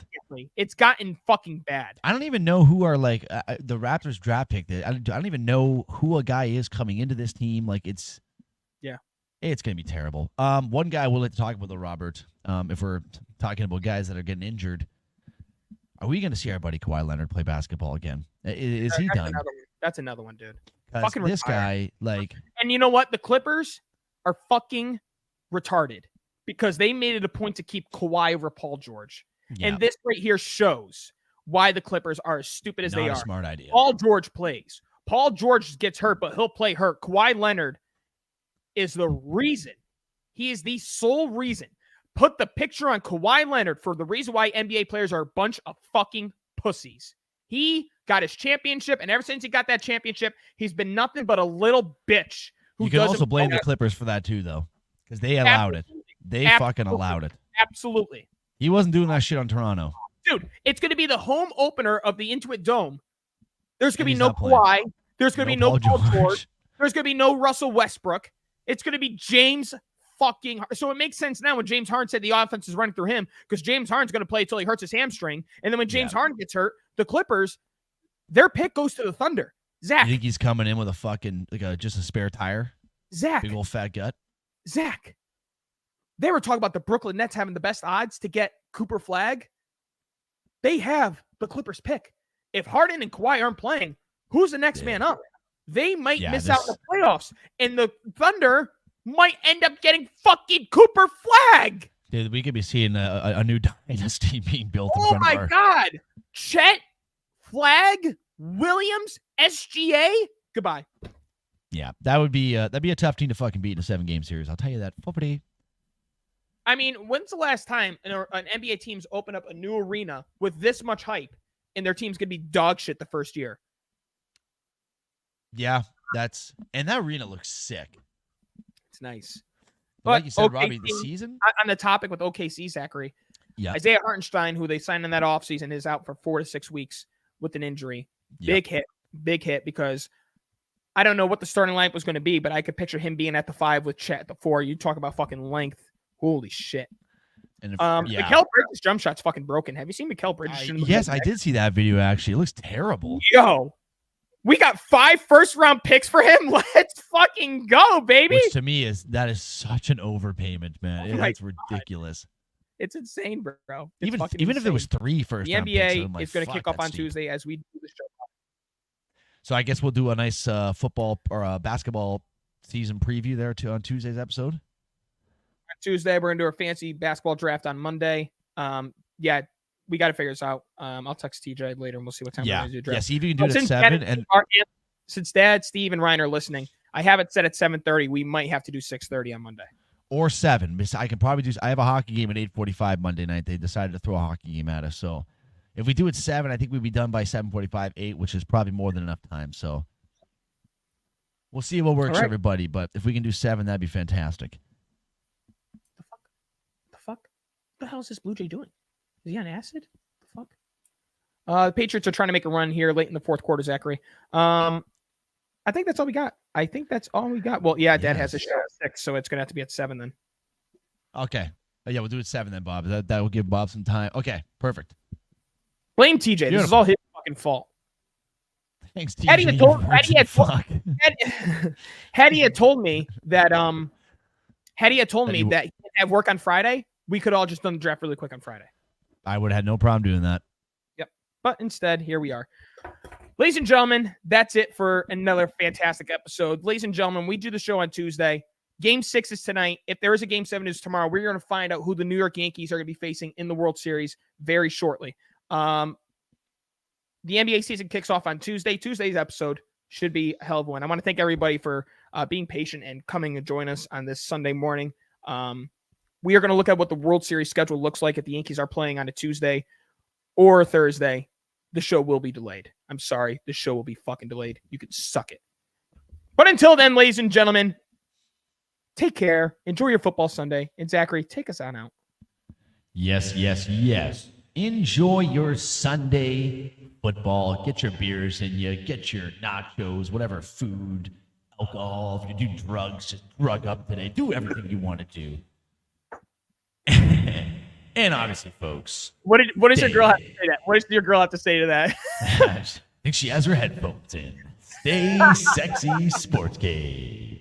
It's gotten fucking bad. I don't even know who are like the Raptors draft pick. I don't even know who a guy is coming into this team. Like it's going to be terrible. One guy we'll let talk about, though, Robert. If we're talking about guys that are getting injured, are we going to see our buddy Kawhi Leonard play basketball again? Is he done? That's another one, dude. Fucking this guy, like, and you know what? The Clippers are fucking retarded because they made it a point to keep Kawhi over Paul George. Yeah. And this right here shows why the Clippers are as stupid as they are. Not a smart idea. Paul George plays. Paul George gets hurt, but he'll play hurt. Kawhi Leonard is the reason. He is the sole reason. Put the picture on Kawhi Leonard for the reason why NBA players are a bunch of fucking pussies. He got his championship, and ever since he got that championship, he's been nothing but a little bitch. You can also blame the Clippers for that too, though, because they allowed it. They fucking allowed it. Absolutely. He wasn't doing that shit on Toronto. Dude, it's going to be the home opener of the Intuit Dome. There's going to be no Kawhi. There's going to be no Paul George. There's going to be no Russell Westbrook. It's going to be James fucking. So it makes sense now when James Harden said the offense is running through him because James Harden's going to play until he hurts his hamstring. And then when James Harden gets hurt, the Clippers, their pick goes to the Thunder. Zach. You think he's coming in with a fucking, just a spare tire? Zach. Big old fat gut? Zach. They were talking about the Brooklyn Nets having the best odds to get Cooper Flag. They have the Clippers pick. If Harden and Kawhi aren't playing, who's the next man up? They might miss out on the playoffs. And the Thunder might end up getting fucking Cooper Flag. Dude, we could be seeing a new dynasty being built in front of our... Oh, my God. Chet, Flag, Williams, SGA. Goodbye. Yeah, that'd be a tough team to fucking beat in a 7-game series. I'll tell you that. I mean, when's the last time an NBA team's open up a new arena with this much hype and their team's going to be dog shit the first year? Yeah, and that arena looks sick. It's nice. But like you said, Robbie, the season? On the topic with OKC, Zachary, Isaiah Hartenstein, who they signed in that offseason, is out for 4 to 6 weeks with an injury. Big hit because I don't know what the starting lineup was going to be, but I could picture him being at the 5 with Chet at the 4. You talk about fucking length. Holy shit. And Mikal Bridges' jump shot's fucking broken. Have you seen Mikal Bridges? Yes, I did see that video, actually. It looks terrible. Yo, we got 5 first-round picks for him. Let's fucking go, baby. Which to me is such an overpayment, man. That's ridiculous. It's insane, bro. Even if there was 3 first-round picks. The NBA is going to kick off on Tuesday as we do the show. So I guess we'll do a nice football or basketball season preview there on Tuesday's episode. Tuesday, we're going to do our fancy basketball draft on Monday. We got to figure this out. I'll text TJ later and we'll see what time we're going to do the draft. Yes, even you can do it at 7. Since Dad, Steve, and Ryan are listening, I have it set at 7:30. We might have to do 6:30 on Monday. or 7. I can probably do. I have a hockey game at 8:45 Monday night. They decided to throw a hockey game at us. So if we do it 7, I think we'd be done by 7:45, 8, which is probably more than enough time. So we'll see what works, right. everybody. But if we can do 7, that'd be fantastic. The fuck? What the hell is this Blue Jay doing? Is he on acid? The fuck? The Patriots are trying to make a run here late in the fourth quarter, Zachary. I think that's all we got. Well, yeah, Dad has a show at 6, so it's going to have to be at 7 then. Okay. Yeah, we'll do it 7 then, Bob. That will give Bob some time. Okay, perfect. Blame TJ. Beautiful. This is all his fucking fault. Thanks, TJ. Had he had told me that he didn't have work on Friday, we could all just done the draft really quick on Friday. I would have had no problem doing that. Yep. But instead, here we are. Ladies and gentlemen, that's it for another fantastic episode. Ladies and gentlemen, we do the show on Tuesday. Game 6 is tonight. If there is a Game 7 is tomorrow, we're going to find out who the New York Yankees are going to be facing in the World Series very shortly. The NBA season kicks off on Tuesday. Tuesday's episode should be a hell of a one. I want to thank everybody for being patient and coming and join us on this Sunday morning. We are going to look at what the World Series schedule looks like if the Yankees are playing on a Tuesday or a Thursday. The show will be delayed. I'm sorry. The show will be fucking delayed. You can suck it. But until then, ladies and gentlemen, take care. Enjoy your football Sunday. And Zachary, take us on out. Yes, yes, yes. Enjoy your Sunday football. Get your beers in you. Get your nachos, whatever food, alcohol. If you do drugs, just drug up today. Do everything you want to do. And obviously, folks. What does your girl have to say to that? What does your girl have to say to that? I think she has her headphones in. Stay sexy, Sports Cave.